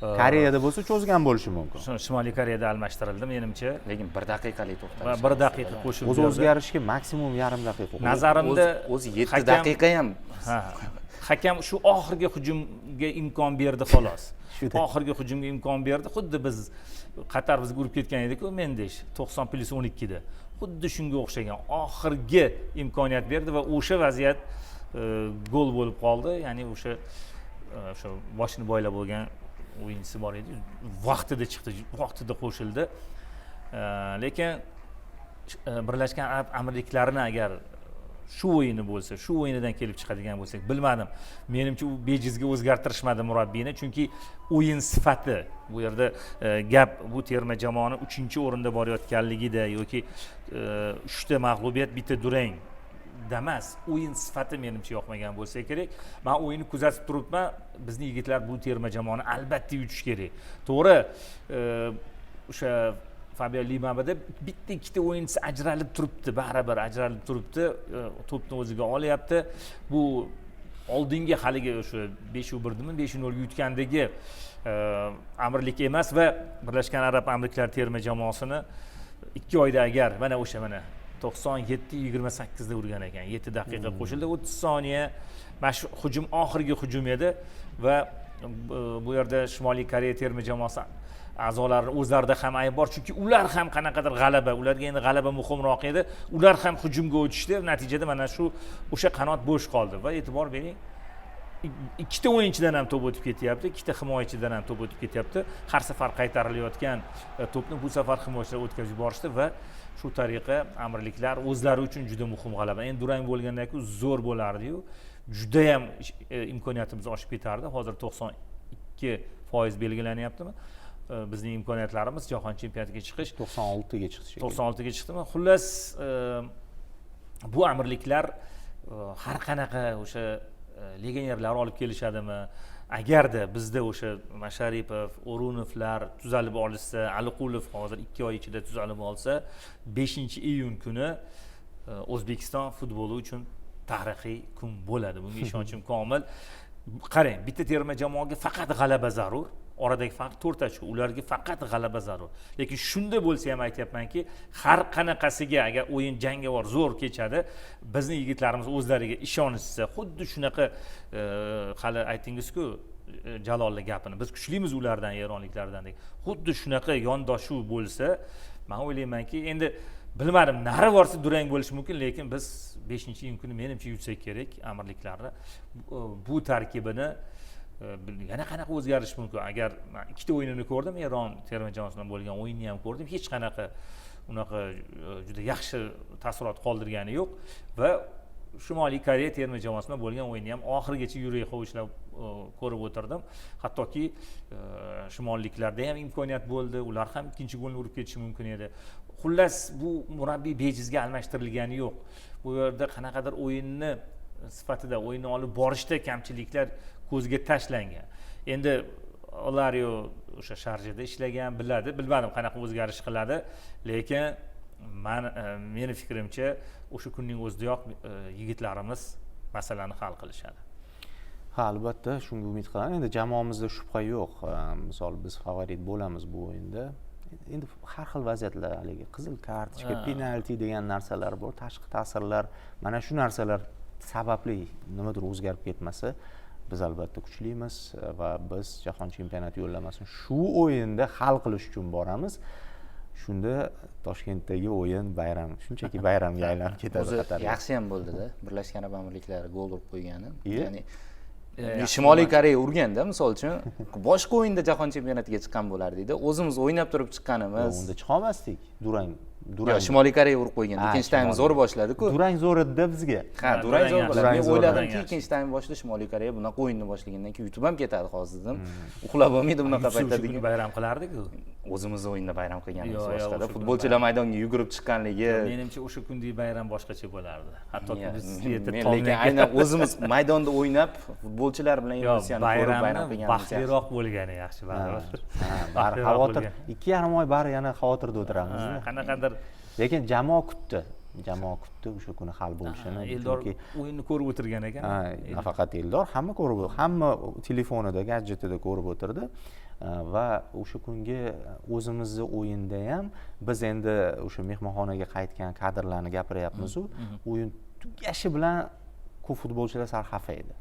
Koreyada bo'lsa cho'zgan bo'lishi mumkin. Shimoliy Koreyada almashtirildi menimcha. Lekin 1 daqiqalik to'xtalish. 1 daqiqa qo'shildi. O'zi o'zgarishga maksimum yarim daqiqa. Nazarimda o'zi 7 daqiqa ham. Hakam shu oxirgi hujumga imkon berdi xolos. Oxirgi hujumga imkon berdi. Xuddi biz Qatar bizga urib ketgan edi-ku, Mendesh 90+12 da. Xuddi shunga o'xshagan oxirgi imkoniyat berdi va o'sha vaziyat gol bo'lib qoldi. Ya'ni o'sha boshini boylab bo'lgan o'yinchisi bor edi. Vaqtida chiqdi, vaqtida qo'shildi. Lekin Birlashgan Arab Amirliklarini agar shu o'yini bo'lsa, shu o'yinidan kelib chiqadigan bo'lsak, bilmadim. Menimcha u bejizga o'zgartirishmadi murabbiyni, chunki o'yin sifati bu yerda gap bu terma jamoani 3-o'rinda borayotganligida yoki 3 ta mag'lubiyat, bitta durang emas, o'yin sifati menimcha yoqmagan bo'lsa kerak. Men o'yinni kuzatib turibman, bizning yigitlar bu terma jamoani albatta yutish kerak. To'g'ri, o'sha Fabio Limabada bitta-ikkita o'yinchisi ajralib turibdi, baribir ajralib turibdi, to'pni o'ziga olyapti. Bu oldingi haligi o'sha 5-1dimi, 5-0 ga yutgandagi Amirlik emas va Birlashgan Arab Amirliklari terma jamoasini 2 oyda agar mana o'sha 97-28 da urgan ekan, 7 daqiqa qo'shildi, 30 soniya. Mana shu hujum oxirgi hujum edi va bu yerda Shimoliy Koreya terma jamoasi a'zolari o'zlarida ham ayb bor, chunki ular ham qanaqadir g'alaba, ularga endi g'alaba muhimroq edi. Ular ham hujumga o'tishdi, natijada mana shu o'sha qanot bo'sh qoldi va e'tibor bering, ikkita o'yinchidan ham to'p o'tib ketyapti, ikkita himoyachidan ham to'p o'tib ketyapti. Har safar qaytarilayotgan to'pni bu safar himoyachilar o'tkazib yuborishdi va shu tariqa amirliklar o'zlari uchun juda muhim g'alaba. Endi durang bo'lgandan-ku zo'r bo'lardi-yu, juda ham imkoniyatimiz oshib ketardi. Hozir 92% belgilanyaptimi? bizning imkoniyatlarimiz jahon chempionatiga chiqish 96 ga chiqdi. 96 ga chiqdimi? Xullas, bu amirliklar har qanaqa o'sha legionerlar olib kelishadimi? Agarda bizda o'sha Masharipov, O'runovlar tuzalib olsa, Aliqulov hozir 2 oy ichida tuzalib olsa, 5-iyun kuni O'zbekiston futboli uchun tarixiy kun bo'ladi. Bunga ishonchim komil. Qarang, bitta terma jamoaga faqat g'alaba zarur. Oradagi farq 4 ochko. Ularga faqat g'alaba zarur. Lekin shunda bo'lsa ham aytayapmanki, har qanaqasiga agar o'yin jangovar zo'r kechadi, bizning yigitlarimiz o'zlariga ishonishsa, xuddi shunaqa hali aytdingiz-ku, Jalolning gapini. Biz kuchlimiz ulardan, eronliklardan deb. Xuddi shunaqa yondoshuv bo'lsa, men o'ylaymanki, endi bilmadim, nari borsa durang bo'lishi mumkin, lekin biz 5-iyun kuni menimcha yutsak kerak amirliklarni. Bu tarkibini yana qanaqa o'zgarish mumkin? Agar men ikkita o'yinini ko'rdim, Eron terma jamoasi bilan bo'lgan o'yinni ham ko'rdim. Hech qanaqa unaqa juda yaxshi taassurot qoldirgani yo'q va Shimoliy Koreya terma jamoasi bilan bo'lgan o'yinni ham oxirigacha yurak hovuchlab ko'rib o'tirdim. Hattoki shimolliklarda ham imkoniyat bo'ldi. Ular ham ikkinchi golni urib ketishi mumkin edi. Xullas, bu murabbiy bejizga almashtirilgani yo'q. Bu yerda qanaqadir o'yinni sifatida o'yinni olib borishda kamchiliklar ko'zga tashlangan. Endi Olario o'sha Sharjada ishlagan, biladi, bilmadim qanaqa o'zgarish qiladi, lekin meni fikrimcha o'sha kunning o'zidayoq yigitlarimiz masalani hal qilishadi. Ha, albatta, shunga umid qilaman. Endi jamoamizda shubha yo'q. Misol biz favorit bo'lamiz bu o'yinda. Endi har xil vaziyatlar, haligi qizil kartochka, penalti degan narsalar bor, tashqi ta'sirlar. Mana shu narsalar sababli nimadir o'zgarib ketmasa, biz albatta kuchlimiz va biz jahon chempionati yo'llamasini shu o'yinda hal qilish uchun boramiz. Shunda Toshkentdagi o'yin bayram, shunchaki bayramga aylanib ketadi. O'zi yaxshi ham bo'ldi-da, Birlashgan Arab Amirliklari gol urib qo'ygani. Ya'ni Shimoliy Koreya urganda, misol uchun, boshqa o'yinda jahon chempionatiga chiqqan bo'lardik-da. O'zimiz o'ynab turib chiqqanimiz. Unda chiqa olmasdik. Durang. Shimoliy Koreya urib qo'ygan. Ikkinchi taym zo'r boshladi-ku. Durang zo'r edi bizga. Ha, durang zo'r bo'ladi. Men o'yladimki, ikkinchi taym boshida Shimoliy Koreya bunaqa o'yinni boshlagandan keyin yutib ham ketadi hozir dedim. Uxlab olmaydi bunaqa paytda degan. Bayram qilardik-ku. O'zimiz o'yinda bayram qilganimiz boshqada. Futbolchilar maydonga yugurib chiqqanligi. Menimcha o'sha kundagi bayram boshqacha bo'lardi. Hattoki biz lekin aynan o'zimiz maydonda o'ynab, futbolchilar bilan emosiyani ko'rib bayram qilganimiz baxtliroq bo'lgani yaxshi baribir. Bari xavotir, 2,5 oy bari yana xavotirda o'tiramiz. Qanaqadir lekin jamoa kutdi o'sha kuni hal bo'lishini. Eldor o'yinni ko'rib o'tirgan ekan. Nafaqat Eldor, hamma telefonida, gadjetida ko'rib o'tirdi va o'sha kungi o'zimizni o'yinda ham biz endi o'sha mehmonxonaga qaytgan kadrlarni gapiryapmiz-ku, o'yin tugashi bilan ko'p futbolchilar sal xafa edi.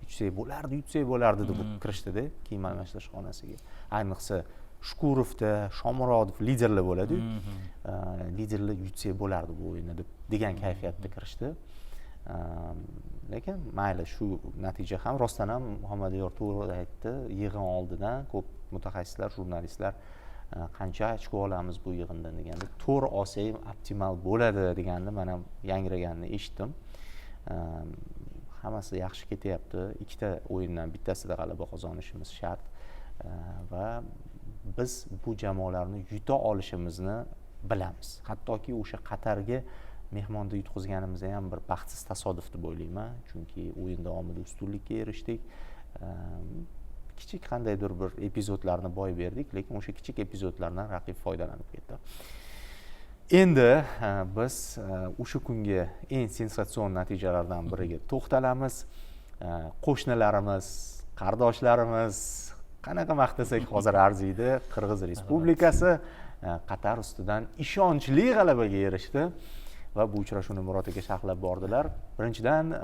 Yutsak bo'lardi deb kirishdida kiyim almashtirish xonasiga. Ayniqsa Shukurovda, Shomurodov liderlar bo'ladi. Liderlar yutsak bo'lardi bu o'yinda degan kayfiyatda kirishdi. Lekin mayli, shu natija ham rostdan ham Muhammadiyor to'g'ri aytdi. Yig'in oldidan ko'p mutaxassislar, jurnalistlar qancha ochko olamiz bu yig'indan deganda 4 olsak optimal bo'ladi deganni men ham yangraganini eshitdim. Hammasi yaxshi ketyapti. Ikkita o'yindan bittasida g'alaba qozonishimiz shart va biz bu jamoalarni yuta olishimizni bilamiz. Hattoki o'sha Qatarga mehmonda yutqizganimizda ham bir baxtsiz tasodif deb o'ylayman, chunki o'yin davomida ustunlikka erishdik. Kichik qandaydir bir epizodlarni boy berdik, lekin o'sha kichik epizodlardan raqib foydalanib ketdi. Endi biz o'sha kungi eng sensatsion natijalardan biriga to'xtalamiz. Qo'shnilarimiz, qardoshlarimiz qanaqa maqtasak hozir arziydi. Qirg'iz Respublikasi Qatar ustidan ishonchli g'alabaga erishdi va bu uchrashuvni Murotaga sharhlab bordilar. Birinchidan,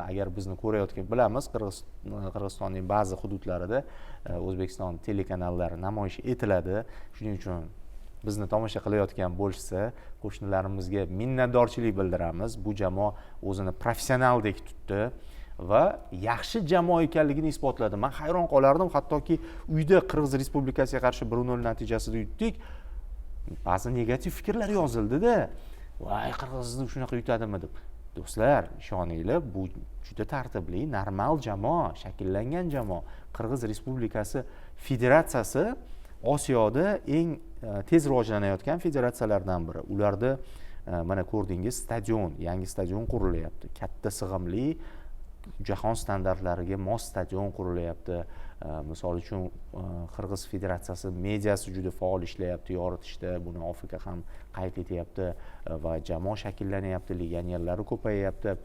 agar bizni ko'rayotgan bilamiz, Qirg'izistonning ba'zi hududlarida O'zbekiston telekanallari namoyish etiladi. Shuning uchun bizni tomosha qilayotgan bo'lsa, qo'shnilarimizga minnatdorchilik bildiramiz. Bu jamoa o'zini professionaldek tutdi va yaxshi jamoa ekanligini isbotladi. Men hayron qolardim, hattoki uyda Qirg'iz Respublikasiga qarshi 1-0 natijasida yutdik. Ba'zi negativ fikrlar yozildi-da. Voy, Qirg'izni shunaqa yutadimi deb. Do'stlar, ishoninglar, bu juda tartibli, normal jamoa, shakllangan jamoa. Qirg'iz Respublikasi federatsiyasi Osiyoda eng tez rivojlanayotgan federatsiyalardan biri. Ularda mana ko'rdingiz, yangi stadion qurilyapti. Katta sig'imli, jahon standartlariga mos stadion qurilyapti. Misol uchun Qirg'iz federatsiyasi mediasi juda faol ishlayapti yoritishda. Buni Afrika ham qayd etyapti va jamoa shakllanyapti, legionerlari ko'payyapti.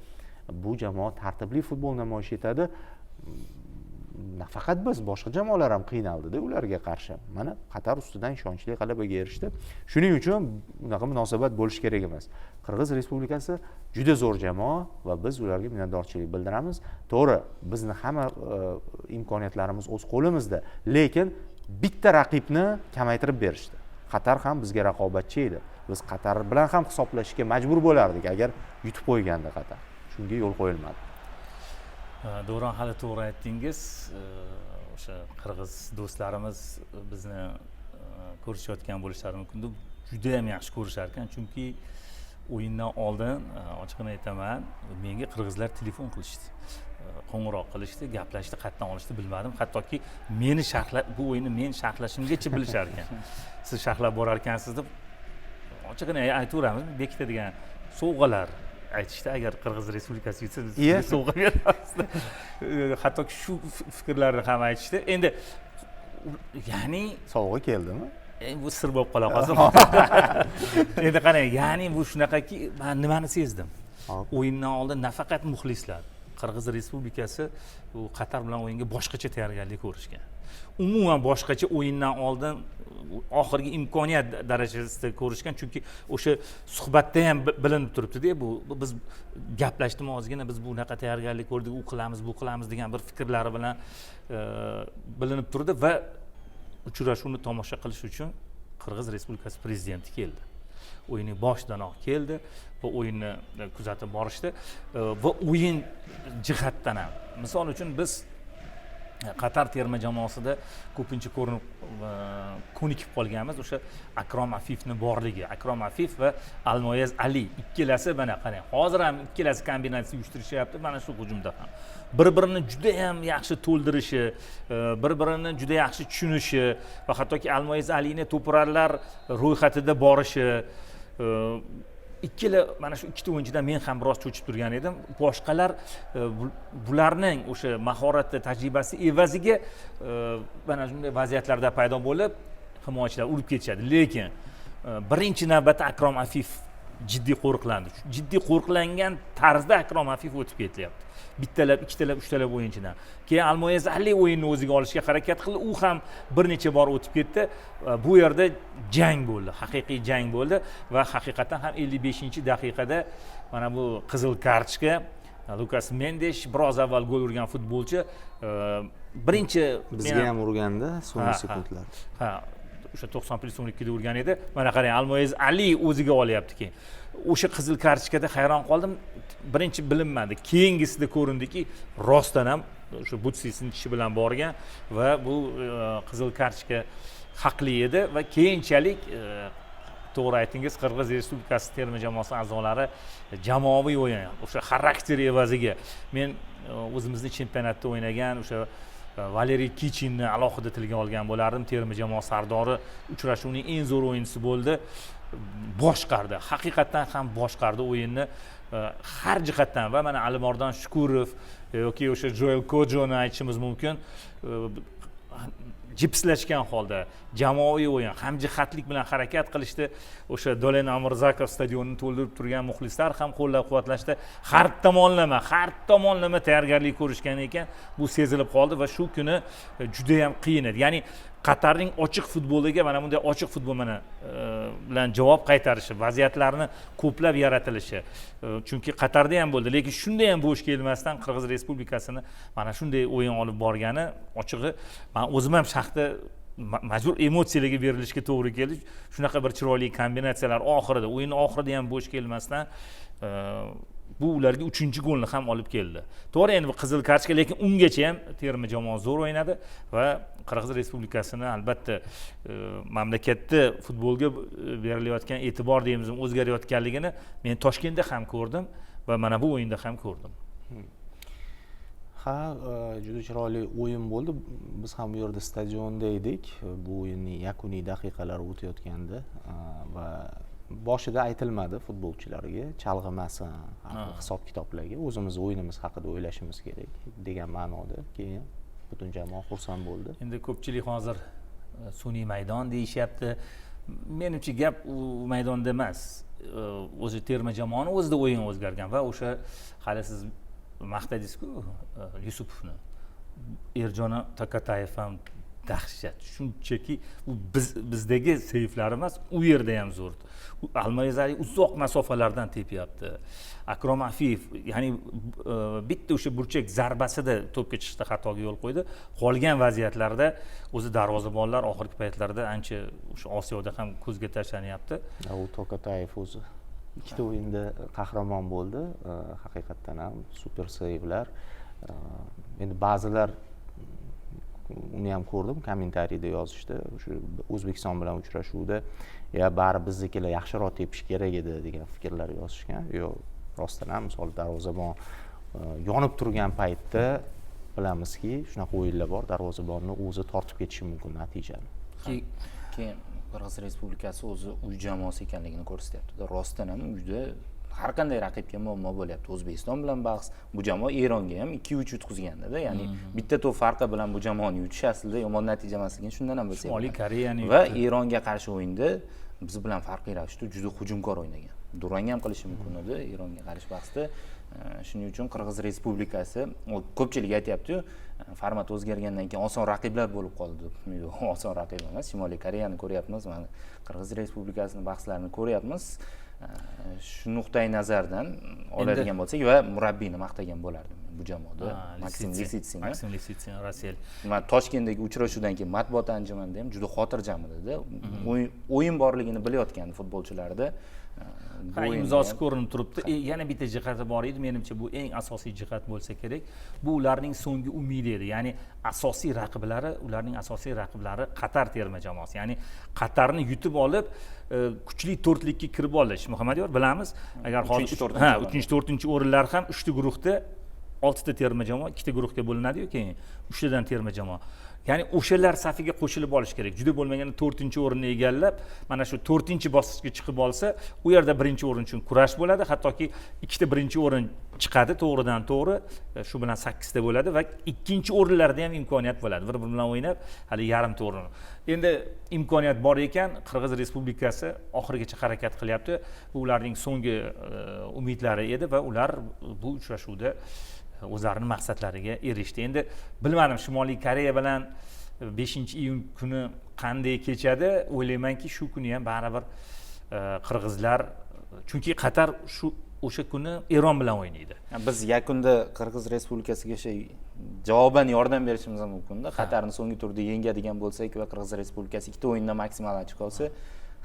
Bu jamoa tartibli futbol namoyish etadi. Nafaqat biz, boshqa jamoalar ham qiynaldida ularga qarshi. Mana Qatar ustidan ishonchli g'alabaga erishdi. Shuning uchun bunaqa munosabat bo'lishi kerak emas. Qirg'iz Respublikasi juda zo'r jamoa va biz ularga minnatdorchilik bildiramiz. To'g'ri, bizni hamma imkoniyatlarimiz o'z qo'limizda, lekin bitta raqibni kamaytirib berishdi. Qatar ham bizga raqobatchi edi. Biz Qatar bilan ham hisoblashishga majbur bo'lardik agar yutib qo'yganda Qatar. Shunga yo'l qo'yilmadi. Davron, hali to'g'ri aytdingiz. O'sha qirg'iz do'stlarimiz bizni ko'rishayotgan bo'lishlari mumkin. Juda ham yaxshi ko'rishar ekan, chunki o'yindan oldin ochiqini aytaman, menga qirg'izlar telefon qilishdi. Qo'ng'iroq qilishdi, gaplashdi, qayerdan olishdi bilmadim. Hattoki meni bu o'yinni men sharhlashimgacha bilishar ekan. Siz sharhlab borar ekansiz deb ochiqini aytaveramiz, bekitadigan sovg'alar aytishdi. Agar Qirg'iz Respublikasi yutsa, biz sovg'a beramiz. Hattoki shu fikrlarni ham aytishdi. Endi ya'ni sovg'a keldimi? Bu sir bo'lib qola qolsin. Endi qarang, ya'ni bu shunaqaki, men nimani sezdim? O'yindan oldin nafaqat muxlislar, Qirg'iz Respublikasi u Qatar bilan o'yinga boshqacha tayyorgarlik ko'rishgan. Umuman boshqacha o'yindan oldin oxirgi imkoniyat darajasida ko'rishgan, chunki o'sha suhbatda ham bilinib turibdi-da, bu biz gaplashdimi ozgina, biz bunaqa tayyorgarlik ko'rdik, u qilamiz, bu qilamiz degan bir fikrlari bilan bilinib turdi va uchrashuvni tomosha qilish uchun Qirg'iz Respublikasi prezidenti keldi. O'yinning boshdanoq keldi va o'yinni kuzatib borishdi va o'yin jihatdan ham, misol uchun biz Qatar terma jamoasida ko'pincha ko'nikib qolganmiz o'sha Akrom Afifni borligi. Akrom Afif va Almoyez Ali ikkalasi, mana qarang, hozir ham ikkalasi kombinatsiya uyushtirishyapti mana shu hujumda ham. Bir-birini juda ham yaxshi to'ldirishi, bir-birini juda yaxshi tushunishi va hattoki Almoyez Alining to'purarlar ro'yxatida borishi, ikkala mana shu ikkita o'yinchidan men ham biroz cho'chib turgan edim. Boshqalar bularning o'sha mahorati, tajribasi evaziga mana shunday vaziyatlarda paydo bo'lib, himoyachilar urib ketishadi. Lekin birinchi navbatda Akrom Afif jiddiy qo'riqlandi. Jiddiy qo'riqlangan tarzda Akrom Afif o'tib ketyapti. Bittalab, ikkitalab, uchtalab o'yinchidan. Keyin Almoyez Ali o'yinni o'ziga olishga harakat qildi. U ham bir necha bor o'tib ketdi. Bu yerda jang bo'ldi, haqiqiy jang bo'ldi va haqiqatan ham 55-daqiqada mana bu qizil kartochka Lukas Mendes biroz avval gol urgan futbolchi birinchi bizga ham urganda so'nggi sekundlar. Ha, o'sha 90+12 da urgan edi. Mana qarang, Almoyez Ali o'ziga olyapti keyin. O'sha qizil kartochkada hayron qoldim. Birinchi bilinmadi. Keyingisida ko'rindiki, rostdan ham o'sha Butsisning tishi bilan borgan va bu qizil kartochka haqli edi va keyinchalik to'g'ri aytingiz, Qirg'iz Respublikasi terma jamoasi a'zolari jamoaviy o'yin, o'sha xarakter evaziga men o'zimizni chempionatda o'ynagan o'sha Valeriy Kichinni alohida tilga olgan bo'lardim. Terma jamoa sardori, uchrashuvning eng zo'r o'yinchisi bo'ldi. Boshqardi, haqiqatan ham boshqardi o'yinni har jihatdan va mana Alimordon Shukurov yoki o'sha Joel Kojoni aytishimiz mumkin. Jipslashgan holda jamoaviy o'yin, hamjihatlik bilan harakat qilishdi. O'sha Dolen Amirzakov stadionini to'ldirib turgan muxlislar ham qo'llab-quvvatlashdi. Har tomonlama tayyorgarlik ko'rishgan ekan, bu sezilib qoldi va shu kuni juda ham qiyin edi. Ya'ni Qatarning ochiq futboliga mana bunday ochiq futbol bilan javob qaytarishi, vaziyatlarni ko'plab yaratilishi. Chunki Qatarda ham bo'ldi, lekin shunday ham bo'sh kelmasdan Qirg'iz Respublikasini mana shunday o'yin olib borgani ochig'i, men o'zim ham shaxda majbur emotsiyalarga berilishga to'g'ri keldi. Shunaqa bir chiroyli kombinatsiyalar oxirida, o'yin oxirida ham bo'sh kelmasdan bu ularga 3-golni ham olib keldi. To'g'ri, endi bu qizil kartochka, lekin ungacha ham terma jamoa zo'r o'ynadi va Qirg'iz Respublikasini albatta mamlakatda futbolga berilayotgan e'tibor deymiz, o'zgarayotganligini men Toshkentda ham ko'rdim va mana bu o'yinda ham ko'rdim. Ha, juda chiroyli o'yin bo'ldi. Biz ham bu yerda stadionda edik. Bu o'yinning yakuniy daqiqalari o'tayotgandi va boshida aytilmadi futbolchilarga chalg'imasin hisob-kitoblarga, o'zimiz o'yinimiz haqida o'ylashimiz kerak degan ma'noda. Keyin butun jamoa xursand bo'ldi. Endi ko'pchilik hozir sun'iy maydon deyishyapti. Menimcha gap u maydonda emas. O'zi terma jamoani o'zida o'yin o'zgargan va o'sha hali siz maqtadingiz-ku Yusupovni. Erjon Tokatayev ham dahshat. Shunchaki u bizdagi seyflar emas, u yerda ham zo'r. Almayzali uzoq masofalardan tepyapti. Akrom Afiyev, ya'ni bitta o'sha burchak zarbasida to'pga chiqishda xatoga yo'l qo'ydi. Qolgan vaziyatlarda o'zi darvozabonlar oxirgi paytlarda ancha o'sha Osiyoda ham ko'zga tashlanyapti. U Tokatayev o'zi ikkita o'yinda qahramon bo'ldi. Haqiqatdan ham super seyvlar. Endi ba'zilar uni ham ko'rdim, kommentariyada yozishdi. O'sha O'zbekiston bilan uchrashuvda bari biznikilar yaxshiroq tepish kerak edi degan fikrlar yozishgan. Yo'q, rostdan ham misol darvozabon yonib turgan paytda bilamizki, shunaqa o'yinlar bor, darvozabonni o'zi tortib ketishi mumkin natijani. Keyin Qirg'iz Respublikasi o'zi uy jamoasi ekanligini ko'rsatyapti. Rostdan ham uyda har qanday raqibga muammo bo'lyapti. O'zbekiston bilan bahs, bu jamoa Eronga ham 2-3 yutqizganda, ya'ni bitta to'p farqi bilan bu jamoani yutish aslida yomon natija emasligini shundan ham bilsak. Shimoliy Koreyani va Eronga qarshi o'yinda biz bilan farqli ravishda juda hujumkor o'ynagan. Durang ham qilishi mumkin edi Eronga qarshi bahsda. Shuning uchun Qirg'iz Respublikasi ko'pchilik aytayapti-yu, format o'zgargandan keyin oson raqiblar bo'lib qoldi deb. Yo'q, oson raqib emas. Shimoliy Koreyani ko'ryapmiz, mana Qirg'iz Respublikasining bahslarini ko'ryapmiz. Shu nuqtai nazardan oladigan bo'lsak va murabbiyni maqtagan bo'lardim bu jamoada, Maksim Lisitsin, Rasel. Men Toshkentdagi uchrashuvdan keyin matbuot anjumanida ham juda xotirjam edi-da. O'yin borligini bilayotgandi futbolchilarda. Imzosi ko'rinib turibdi. Yana bitta jihati bor edi, menimcha bu eng asosiy jihat bo'lsa kerak. Bu ularning so'nggi umidi edi. Ya'ni ularning asosiy raqiblari Qatar terma jamoasi. Ya'ni Qatarni yutib olib, kuchli to'rtlikka kirib olish. Muhammadiyor bilamiz, agar hozir 3-4 o'rinlar ham 3 guruhda 6 ta terma jamoa 2 ta guruhga bo'linadi-yu, keyin 3 tadan terma jamoa. Ya'ni o'shalar safiga qo'shilib olish kerak. Juda bo'lmaganda 4-o'rinni egallab, mana shu 4-bosqichga chiqib olsa, u yerda 1-o'rin uchun kurash bo'ladi. Hattoki 2ta 1-o'rin chiqadi to'g'ridan to'g'ri, shu bilan 8 ta bo'ladi va 2-o'rinlarda ham imkoniyat bo'ladi. Bir bilan o'ynab, hali yarim to'g'rini. Endi imkoniyat bor ekan, Qirg'iz Respublikasi oxirigacha harakat qilyapti. Bu ularning so'nggi umidlari edi va ular bu uchrashuvda o'zlarining maqsadlariga erishdi. Endi bilmadim, Shimoliy Koreya bilan 5-iyun kuni qanday kechadi? O'ylaymanki, shu kuni ham baribir qirg'izlar, chunki Qatar o'sha kuni Eron bilan o'ynaydi. Biz yakunda Qirg'iz Respublikasiga javoban yordam berishimiz mumkin-da. Qatarni so'nggi turda yengadigan bo'lsak va Qirg'iz Respublikasi ikkita o'yinda maksimal ochko olsa,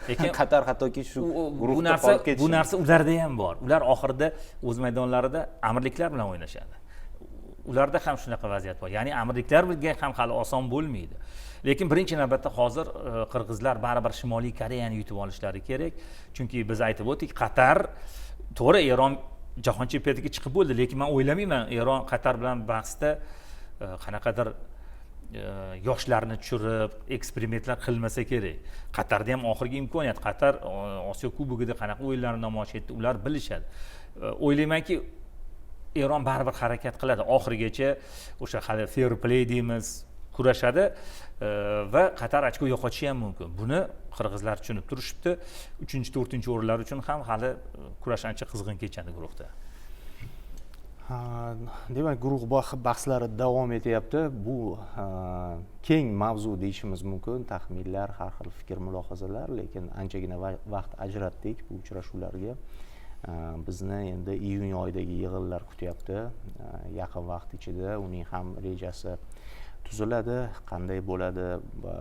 lekin Qatar hattoki shu guruhda qolib ketishi. Bu narsa ularda ham bor. Ular oxirida o'z maydonlarida amirliklar bilan o'ynashadi. Ularda ham shunaqa vaziyat bor. Ya'ni amirliklar bilan ham hali oson bo'lmaydi. Lekin birinchi navbatda hozir qirg'izlar baribir Shimoliy Koreyani yutib olishlari kerak. Chunki biz aytib o'tdik, Qatar to'g'ri Eron jahon chempionatiga chiqib bo'ldi, lekin men o'ylamayman Eron Qatar bilan bahsda qanaqadir yoshlarni tushirib, eksperimentlar qilmasa kerak. Qatarda ham oxirgi imkoniyat. Qatar Osiyo Kubogida qanaqa o'yinlarni namoyish etdi, ular bilishadi. O'ylaymanki, Eron baribir harakat qiladi oxirigacha, o'sha hali fair play deymiz, kurashadi va Qatar ochko yo'qotishi ham mumkin. Buni qirg'izlar tushunib turishibdi. 3-4 o'rinlar uchun ham hali kurash ancha qizg'in kechadi guruhda. Demak, guruh bahslari davom etyapti. Bu keng mavzu deyishimiz mumkin. Taxminlar, har xil fikr mulohazalar, lekin anchagina vaqt ajratdik bu uchrashuvlarga. Bizni endi iyun oyidagi yig'inlar kutyapti. Yaqin vaqt ichida uning ham rejasi tuziladi, qanday bo'ladi va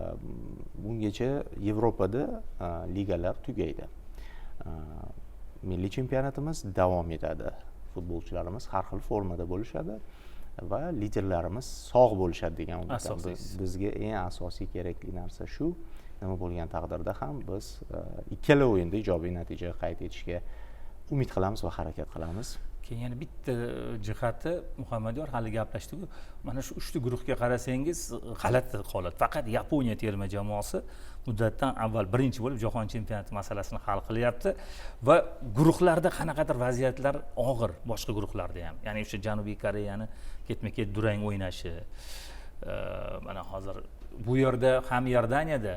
bungacha Yevropada ligalar tugaydi. Milliy chempionatimiz davom etadi. Futbolchilarimiz har xil formada bo'lishadi va liderlarimiz sog' bo'lishadi degan umidda. Bizga eng asosiy kerakli narsa shu. Nima bo'lgan taqdirda ham biz ikkala o'yinda ijobiy natija qayd etishga umid qilamiz va harakat qilamiz. keyin yana bitta jihati Muhammadiyor hali gaplashdik-ku, mana shu 3 ta guruhga qarasangiz g'alati holat. Faqat Yaponiya terma jamoasi muddatdan avval birinchi bo'lib jahon chempionati masalasini hal qilyapti va guruhlarda qanaqadir vaziyatlar og'ir boshqa guruhlarda ham. Ya'ni o'sha Janubiy Koreyani ketma-ket durang o'ynashi. Mana hozir bu yerda ham Iordaniyada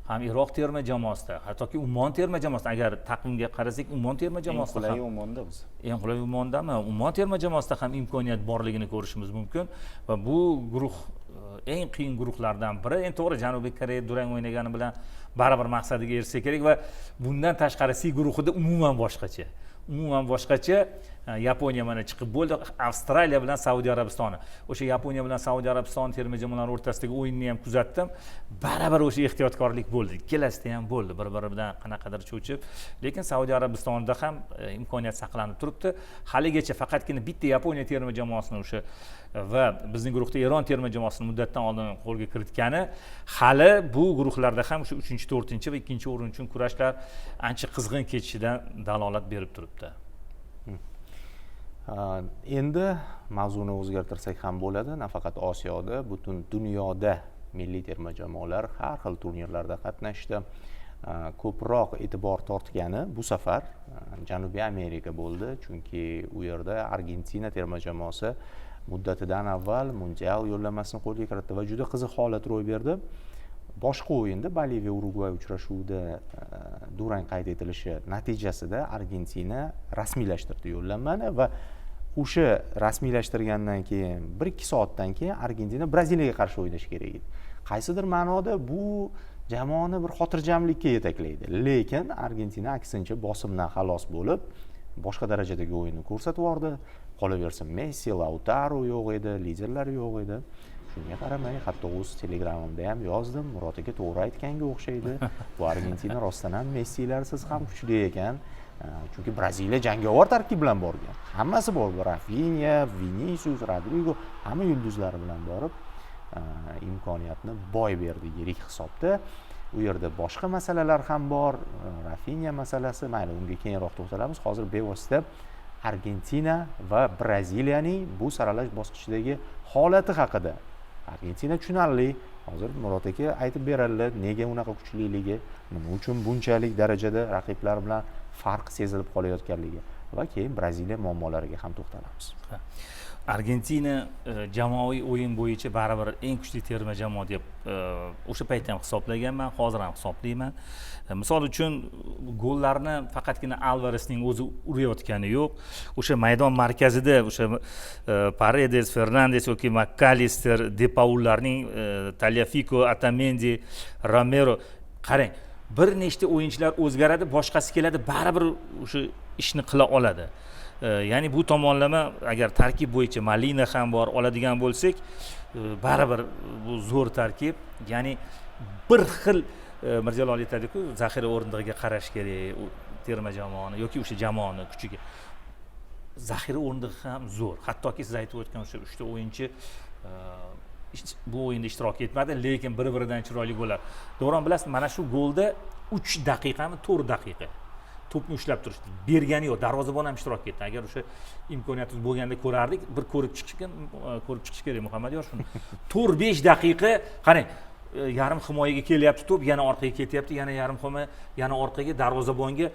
ham Iroq terma jamoasida, hattoki Ummon terma jamoasida agar taqvimga qarasak, Ummon terma jamoasida ham Ummonda biz. Eng qulay Ummondami? Ummon terma jamoasida ham imkoniyat borligini ko'rishimiz mumkin va bu guruh eng qiyin guruhlardan biri. Endi to'g'ri Janubiy Koreya durang o'ynagani bilan baribir maqsadiga erishsa kerak va bundan tashqari C guruhida umuman boshqacha. Yaponiya mana chiqib bo'ldi, Avstraliya bilan Saudiya Arabistoni. O'sha Yaponiya bilan Saudiya Arabistoni terma jamoalari o'rtasidagi o'yinni ham kuzatdim. Baribir o'sha ehtiyotkorlik bo'ldi. Ikkalasida ham bo'ldi, bir-biri bilan qanaqadir cho'chib, lekin Saudiya Arabistonida ham imkoniyat saqlanib turibdi. Haligacha faqatgina bitta Yaponiya terma jamoasini o'sha va bizning guruhda Eron terma jamoasini muddatdan oldin qo'lga kiritgani, hali bu guruhlarda ham o'sha 3-chi, 4-chi va 2-chi o'rin uchun kurashlar ancha qizg'in kechishidan dalolat berib turibdi. Endi mavzuni o'zgartirsak ham bo'ladi. Nafaqat Osiyoda, butun dunyoda milliy terma jamoalar har xil turnirlarda qatnashdi. Ko'proq e'tibor tortgani bu safar Janubiy Amerika bo'ldi, chunki u yerda Argentina terma jamoasi muddatidan avval mundial yo'llanmasini qo'lga kiritdi va juda qiziq holat ro'y berdi. Boshqa o'yinda Boliviya Urugvay uchrashuvida durang qayd etilishi natijasida Argentina rasmiylashtirdi yo'llanmani va o'sha rasmiylashtirgandan keyin 1-2 soatdan keyin Argentina Braziliyaga qarshi o'ynashi kerak edi. Qaysidir ma'noda bu jamoani bir xotirjamlikka yetaklaydi. Lekin Argentina aksincha bosimdan xalos bo'lib, boshqa darajadagi o'yinni ko'rsatib yubordi. Qolaversa Messi, Lautaro yo'q edi, liderlar yo'q edi. Shunga qaramay, hatto o'z Telegramimda ham yozdim, Murod aka to'g'ri aytganga o'xshaydi. Bu Argentina rostdan ham Messilarsiz ham kuchli ekan. Chunki Braziliya jangovar tarkib bilan borgan. Hammasi bor. Rafinha, Vinicius, Rodrigo, hamma yulduzlari bilan borib, imkoniyatni boy berdi yirik hisobda. U yerda boshqa masalalar ham bor. Rafinha masalasi, mayli unga keyinroq to'xtalamiz. Hozir bevosita Argentina va Braziliyaning bu saralash bosqichidagi holati haqida. Argentina tushunarli. Hozir Murod aka aytib beradilar, nega unaqa kuchliligi, nima uchun bunchalik darajada raqiblar bilan farq sezilib qolayotganligi va keyin Braziliya muammolariga ham to'xtalamiz. Argentina jamoaviy o'yin bo'yicha baribir eng kuchli terma jamoa deb o'sha paytda ham hisoblaganman, hozir ham hisoblayman. Misol uchun gollarni faqatgina Alvaresning o'zi urayotgani yo'q. O'sha maydon markazida o'sha Paredes, Fernandes yoki McAllister, De Paullarning, Tagliafico, Otamendi, Romero, qarang, bir nechta o'yinchilar o'zgaradi, boshqasi keladi, baribir o'sha ishni qila oladi. Ya'ni bu tomonlama agar tarkib bo'yicha Malina ham bor oladigan bo'lsak, baribir bu zo'r tarkib. Ya'ni bir xil Mirjalol aytadi-ku, zaxira o'rindig'iga qarash kerak terma jamoani yoki o'sha jamoani kuchiga. Zaxira o'rindig'i ham zo'r. Hattoki siz aytib o'tgan o'sha 3 ta o'yinchi bu o'yinda ishtirok etmadi, lekin bir-biridan chiroyli gollar. Davron, bilasiz, mana shu golda 3 daqiqami, 4 daqiqa to'pni ushlab turishdi. Bergani yo'q, darvozabon ham ishtirok etdi. Agar o'sha imkoniyatimiz bo'lganda ko'rardik, bir ko'rib chiqish kerak Muhammadiyor shuni. 4-5 daqiqa, qarang, yarim himoyaga kelyapti to'p, yana orqaga ketyapti, yana yarim himoya, yana orqaga, darvozabonga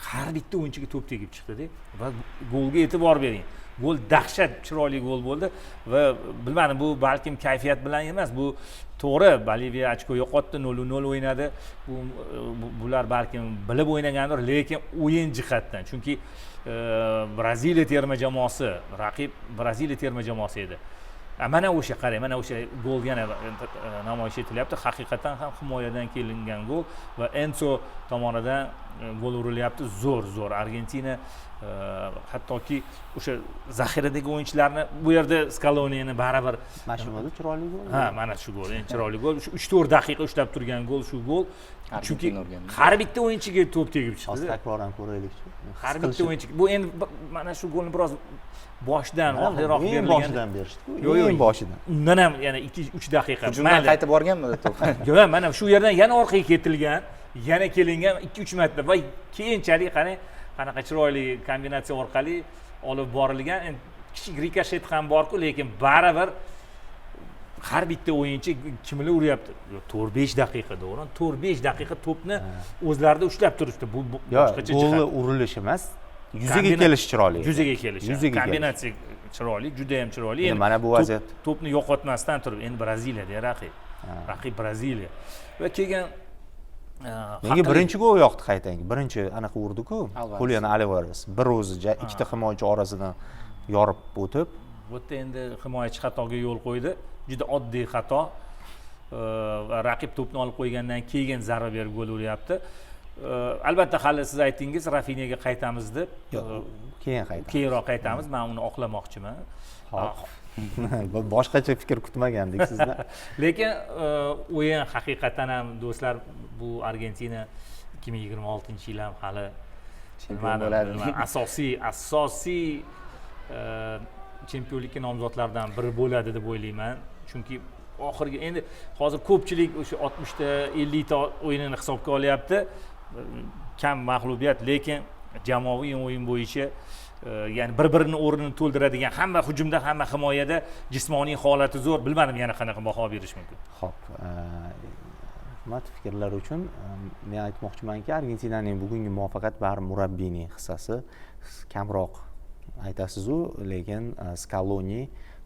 har bitta o'yinchiga to'p tegib chiqdi-da va golga e'tibor bering. Gol dahshat chiroyli gol bo'ldi va bilmadim, bu balkim kayfiyat bilan emas, bu to'g'ri, Boliviya ochko yo'qotdi, 0-0 o'ynadi. Bular balkim bilib o'ynagandir, lekin o'yin jihatdan, chunki Braziliya terma jamoasi, raqib Braziliya terma jamoasi edi. Mana o'sha, qarang, mana o'sha gol yana namoyish etilyapti. Haqiqatan ham himoyadan kelingan gol va Enzo tomonidan gol urilyapti. Zo'r. Argentina hattoki o'sha zaxiradagi o'yinchilarni bu yerda Scalonini baribir mana shu gol chiroyli gol. Ha, mana shu gol, eng chiroyli gol. Shu 3-4 daqiqa ushlab turgan gol shu gol. Chunki har bitta o'yinchiga to'p tegib chiqdi. Hozir takrordan ko'raylik-chi. Har bitta o'yinchiga. Bu endi mana shu golni biroz boshdan oxirroq berilgan. Boshidan berishdi-ku. Yo'q, boshidan. Undan ham yana 2-3 daqiqa. Hujumdan qaytib borganmi to'p? Yo'q, mana shu yerdan yana orqaga ketilgan, yana kelingan 2-3 marta va keyinchalik qarang, qanaqa chiroyli kombinatsiya orqali olib borilgan. Endi kichik rikoshet ham bor-ku, lekin baribir har bitta o'yinchi kimlar uryapti? 4-5 daqiqa, to'g'ri? 4-5 daqiqa to'pni o'zlarida ushlab turishdi. Bu boshqacha jihat. Golli urilish emas, yuzaga kelish chiroyli. Yuzaga kelish. Kombinatsiya chiroyli, juda ham chiroyli. Endi mana bu vaziyat to'pni yo'qotmasdan turib, endi Braziliyada raqib. Raqib Braziliya. Va kelgan menga birinchi gol yoqdi qaytangi. Birinchi anaqa urdi-ku, Julian Alvarez. Bir o'zi ikkita himoyachi orasidan yorib o'tib, bu yerda endi himoyachi xatoga yo'l qo'ydi. Juda oddiy xato. Raqib to'pni olib qo'ygandan keyin zarba berib gol uryapti. Albatta hali siz aytdingiz Rafinyaga qaytamiz deb. Keyinroq qaytamiz. Men uni oqlamoqchiman. Boshqacha fikr kutmagandik sizdan. Lekin o'yin haqiqatan ham do'stlar, bu Argentina 2026-yil ham hali chempion bo'ladi. Asosiy chempionlikka nomzodlardan biri bo'ladi deb o'ylayman. Chunki oxirgi endi hozir ko'pchilik o'sha 60 ta 50 ta o'yinini hisobga olyapti. Kam mag'lubiyat, lekin jamoaviy o'yin bo'yicha ya'ni bir-birini o'rnini to'ldiradigan, hamma hujumda, hamma himoyada jismoniy holati zo'r. Bilmadim yana qanaqa baho berish mumkin. Xo'p, hurmat fikrlar uchun men aytmoqchimanki, Argentinaning bugungi muvaffaqiyat bari murabbiyning hissasi. Kamroq aytasiz-ku, lekin Scaloni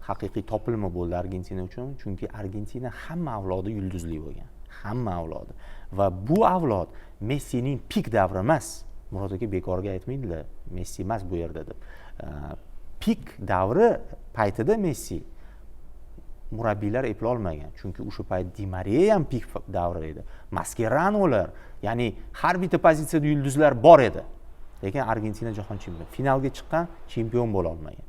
haqiqiy topilma bo'ldi Argentina uchun, chunki Argentina hamma avlodi yulduzli bo'lgan. Hamma avlodi. Va bu avlod Messining pik davri emas. Murod aka bekorga aytmaydilar, Messi emas bu yerda deb. Pik davri paytida Messi murabbiylar eplay olmagan, chunki o'sha payt Di Maria ham pik davri edi. Mascheranolar, ya'ni har bitta pozitsiyada yulduzlar bor edi. Lekin Argentina jahon chempioni, finalga chiqqan, chempion bo'la olmagan.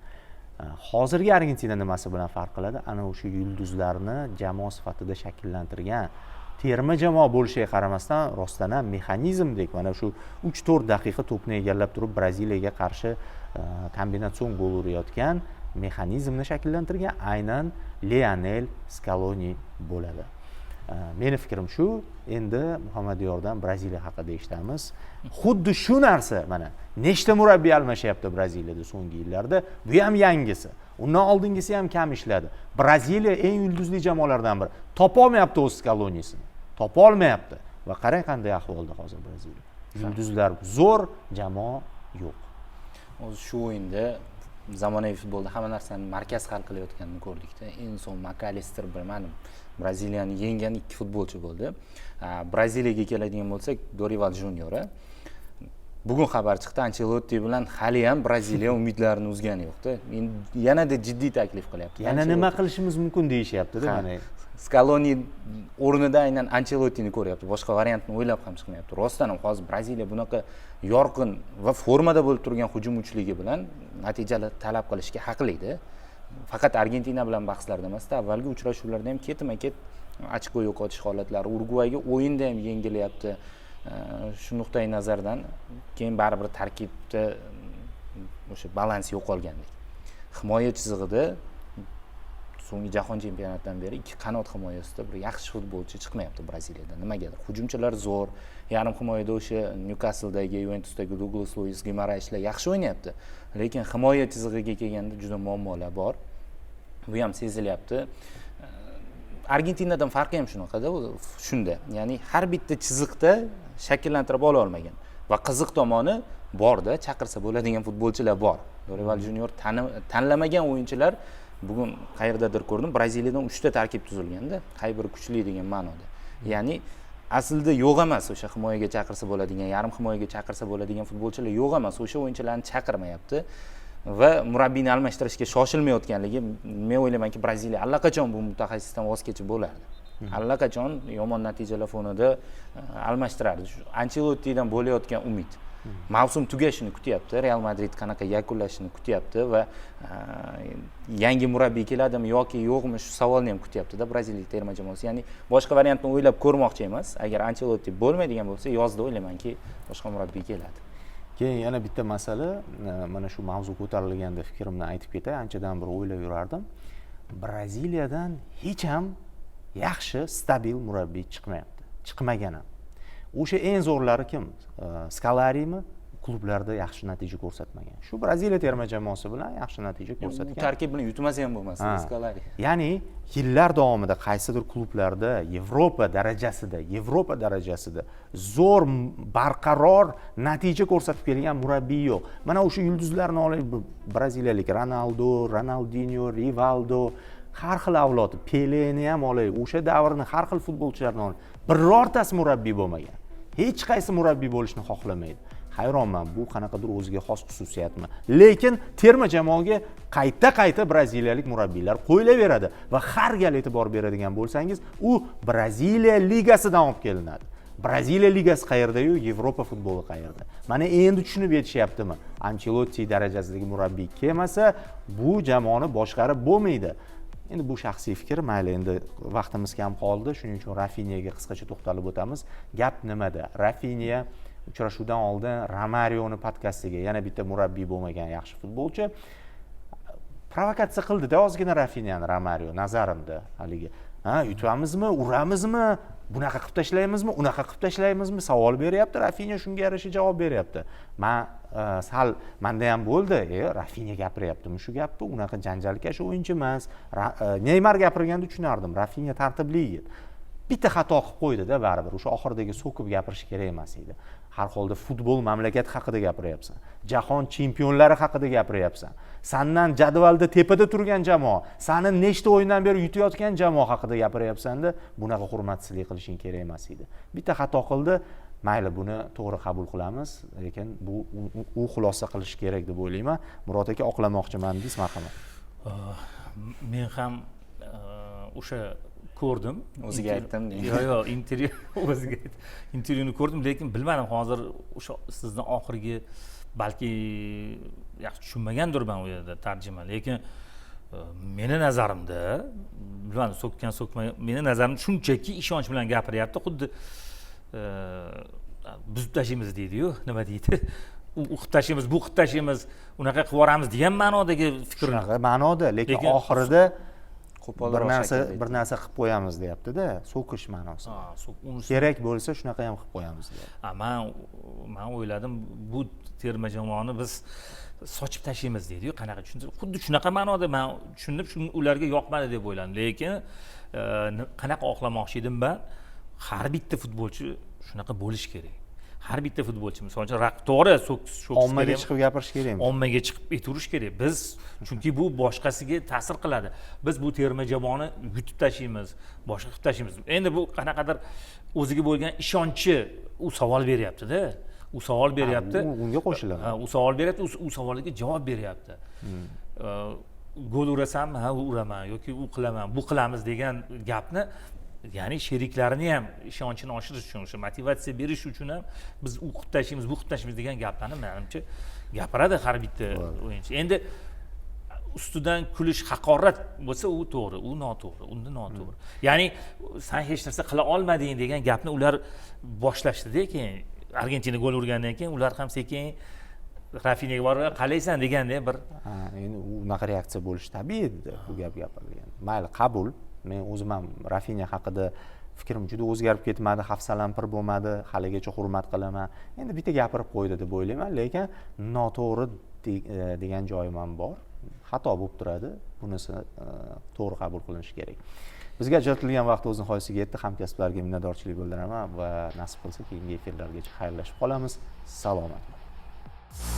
Hozirgi Argentina nimasi bilan farq qiladi? Ana o'sha yulduzlarni jamoa sifatida shakllantirgan terma jamoa bo'lishiga qaramasdan rostdan ham mexanizmdek mana shu 3-4 daqiqa to'pni egallab turib Braziliyaga qarshi kombinatsion gol urayotgan mexanizmni shakllantirgan aynan Lionel Scaloni bo'ladi. Meni fikrim shu. Endi Muhammadiyordan Braziliya haqida eshitamiz. Xuddi shu narsa mana nechta murabbiy almashyapti Braziliyada so'nggi yillarda. Bu ham yangisi. Undan oldingisi ham kam ishladi. Braziliya eng yulduzli jamoalardan biri. Topa olmayapti o'z Scalonisini. Topa olmayapti. Va qarang qanday ahvolda hozir Braziliya. Yulduzlar zo'r, jamoa yo'q. O'zi shu o'yinda zamonaviy futbolda hamma narsani markaz hal qilayotganini ko'rdikda. Eng so'ng Makalister bilmadim. Braziliyani yenggan ikki futbolchi bo'ldi. Braziliyaga keladigan bo'lsak, Dorival Junior. Bugun xabar chiqdi, Ancelotti bilan hali ham Braziliya umidlarini uzgani yo'qda. Yanada jiddiy taklif qilyapti. Yana nima qilishimiz mumkin deyishyapti-da mana. Scaloni o'rnida aynan Ancelottini ko'ryapti. Boshqa variantni o'ylab ham chiqmayapti. Rostdan ham hozir Braziliya bunaqa yorqin va formada bo'lib turgan hujum uchligi bilan natijalar talab qilishga haqli-da. Faqat Argentina bilan bahslarda emas-da, avvalgi uchrashuvlarda ham ketma-ket ochko yo'qotish holatlari, Urugvayga o'yinda ham yengilyapti. Shu nuqtai nazardan keyin baribir tarkibda o'sha balans yo'qolgandek. Himoya chizig'ida so'nggi jahon chempionatidan beri ikki qanot himoyasida bir yaxshi futbolchi chiqmayapti Braziliyada. Nimagadir? Hujumchilar zo'r, yarim himoyada o'sha Newcastledagi, Juventusdagi Douglas Luiz Guimaraeslar yaxshi o'ynayapti, lekin himoya chizig'iga kelganda juda muammolar bor. Bu ham sezilyapti. Argentinadan farqi ham shunaqada, shunda. Ya'ni har bitta chiziqda shakllantirib ola olmagan va qiziq tomoni borda, chaqirsa bo'ladigan futbolchilar bor. Dorival Junior tanlamagan o'yinchilar bugun qayerdadir ko'rdim, Braziliyadan 3 ta tarkib tuzilganda, qay biri kuchli degan ma'noda. Ya'ni aslida yo'q emas o'sha himoyaga chaqirsa bo'ladigan, yarim himoyaga chaqirsa bo'ladigan futbolchilar yo'q emas, o'sha o'yinchilarni chaqirmayapti va murabbiyni almashtirishga shoshilmayotganligi, men o'ylaymanki, Braziliya allaqachon bu mutaxassisdan voz kechib bo'lardi. Allaqachon yomon natijalar fonida almashtirardi. Ancelottidan bo'layotgan umid mavsum tugashini kutyapti, Real Madrid qanaqa yakunlashini kutyapti va yangi murabbiy keladimi yoki yo'qmi shu savolni ham kutyapti-da Braziliya terma jamoasi. Ya'ni boshqa variantni o'ylab ko'rmoqchi emas. Agar Ancelotti bo'lmaydigan bo'lsa, yozda o'ylaymanki boshqa murabbiy keladi. Keyin yana bitta masala, mana shu mavzu ko'tarilganda fikrimni aytib ketay. Anchadan beri o'ylab yurardim. Braziliyadan hech ham yaxshi, stabil murabbiy chiqmayapti. Chiqmagan ham. O'sha eng zo'rlari kim? Scalarimi? klublarda yaxshi natija ko'rsatmagan. Shu Braziliya terma jamoasi bilan yaxshi natija U ko'rsatgan. tarkib bilan yutmasa ham bo'lmasdi Ha. Skolari. Ya'ni yillar davomida qaysidir klublarda Yevropa darajasida zo'r barqaror natija ko'rsatib kelgan murabbiy yo'q. Mana o'sha yulduzlarni olaylik, braziliyalik Ronaldo, Ronaldinho, Rivaldo, har xil avlod, Peleni ham olaylik, o'sha davrni har xil futbolchilarni olaylik. Birortasi murabbiy bo'lmagan. Hech qaysi murabbiy bo'lishni xohlamaydi. Hayronman, bu qanaqadir o'ziga xos xususiyatmi? Lekin terma jamoaga qayta braziliyalik murabbiylar qo'yilaveradi va har gal e'tibor beradigan bo'lsangiz, u Braziliya ligasidan olib kelinadi. Braziliya ligasi qayerda-yu, Yevropa futboli qayerda? Mana endi tushunib yetishyaptimi? Ancelotti darajasidagi murabbiy kelmasa, bu jamoani boshqarib bo'lmaydi. Endi bu shaxsiy fikr, mayli, endi vaqtimiz kam qoldi, shuning uchun Rafinyaga qisqacha to'xtalib o'tamiz. Gap nimada? Rafinya uchrashuvdan oldin Romarioni podkastiga, yana bitta murabbiy bo'lmagan yaxshi futbolchi, provokatsiya qildi-da ozgina Rafinyani Romario nazarimda haligi. Yutamizmi, uramizmi, bunaqa qilib tashlaymizmi, unaqa qilib tashlaymizmi savol beryapti. Rafinya shunga yarasha javob beryapti. Sal menda ham bo'ldi, Rafinya gapiryaptimi shu gapni, unaqa janjalkash o'yinchi emas. Neymar gapirganda tushunardim, Rafinya tartibli yigit. Bitta xato qilib qo'ydi-da baribir. O'sha oxiridagi so'kib gapirish kerak emas edi. Har holda futbol mamlakat haqida gapiryapsan. Jahon chempionlari haqida gapiryapsan. Sandan jadvalda tepada turgan jamoa, sani nechta o'yindan beri yutayotgan jamoa haqida gapiryapsan-da, bunaqa hurmatsizlik qilishing kerak emas edi. Bitta xato qildi, mayli, buni to'g'ri qabul qilamiz, lekin bu u xulosa qilish kerak deb o'ylayman. Murod aka, oqlamoqchiman deysiz, marhamat. Men ham o'sha ko'rdim. O'ziga aytdim. Yo'q, intervyuni ko'rdim, lekin bilmadim, hozir o'sha sizning oxirgi balki yaxshi tushunmagandir men u yerda tarjima, lekin meni nazarimda, bilmadim, so'kmagan, meni nazarimda shunchaki ishonch bilan gapiryapti, xuddi buzib tashlaymiz deydi-yu, nima deydi? U qilib tashlaymiz, bu qilib tashlaymiz, unaqa qilib yuboramiz degan ma'nodagi fikr. Shunaqa ma'noda, lekin oxirida bir narsa qilib qo'yamiz deyapti-da, so'kish ma'nosi. Kerak bo'lsa shunaqa ham qilib qo'yamiz deyapti. Men o'yladim, bu terma jamoani biz sochib tashlaymiz deydi-yu, qanaqa tushunsa, xuddi shunaqa ma'noda men tushunib, ularga yoqmadi deb o'yladim. Lekin qanaqa oqlamoqchi edim men, har bitta futbolchi shunaqa bo'lish kerak. Har bitta futbolchi, masalan, to'g'ri ommaga chiqib gapirish kerakmi? Ommaga chiqib aytirish kerak. Biz, chunki bu boshqasiga ta'sir qiladi. Biz bu terma jamoani yutib tashlaymiz, boshqa qilib tashlaymiz. Endi bu qanaqadir o'ziga bo'lgan ishonchi, u savol beryapti-da. U savol beryapti. Unga qo'shilaman. U savol beryapti, u savolga javob beryapti. Gol urasammi? Ha, uraman yoki u qilaman, bu qilamiz degan gapni, ya'ni sheriklarini ham ishonchini oshirish uchun, o'sha motivatsiya berish uchun ham biz u qilib tashlaymiz, bu qilib tashlaymiz degan gaplarni menimcha gapiradi har bitta o'yinchi. Endi ustidan kulish, haqorat bo'lsa, u to'g'ri, u noto'g'ri, unda noto'g'ri. Ya'ni sen hech narsa qila olmading degan gapni ular boshlashdi-da, keyin Argentina gol urgandan keyin ular ham sekin Rafinyaga borib qalaysan deganda bir endi unaqa reaksiya bo'lishi tabiiy edi bu gap gapirilgan. Mayli, qabul. Men o'zim ham Rafinya haqida fikrim juda o'zgarib ketmadi, hafsalampir bo'lmadi, haligacha hurmat qilaman. Endi bitta gapirib qo'ydi deb o'ylayman, lekin noto'g'ri degan joyim ham bor. Xato bo'lib turadi, bunisi to'g'ri qabul qilinishi kerak. Bizga ajratilgan vaqt o'z nihoyasiga yetdi. Hamkasblarga minnatdorchilik bildiraman va nasib qilsa keyingi efirlargacha xayrlashib qolamiz. Salomat bo'ling.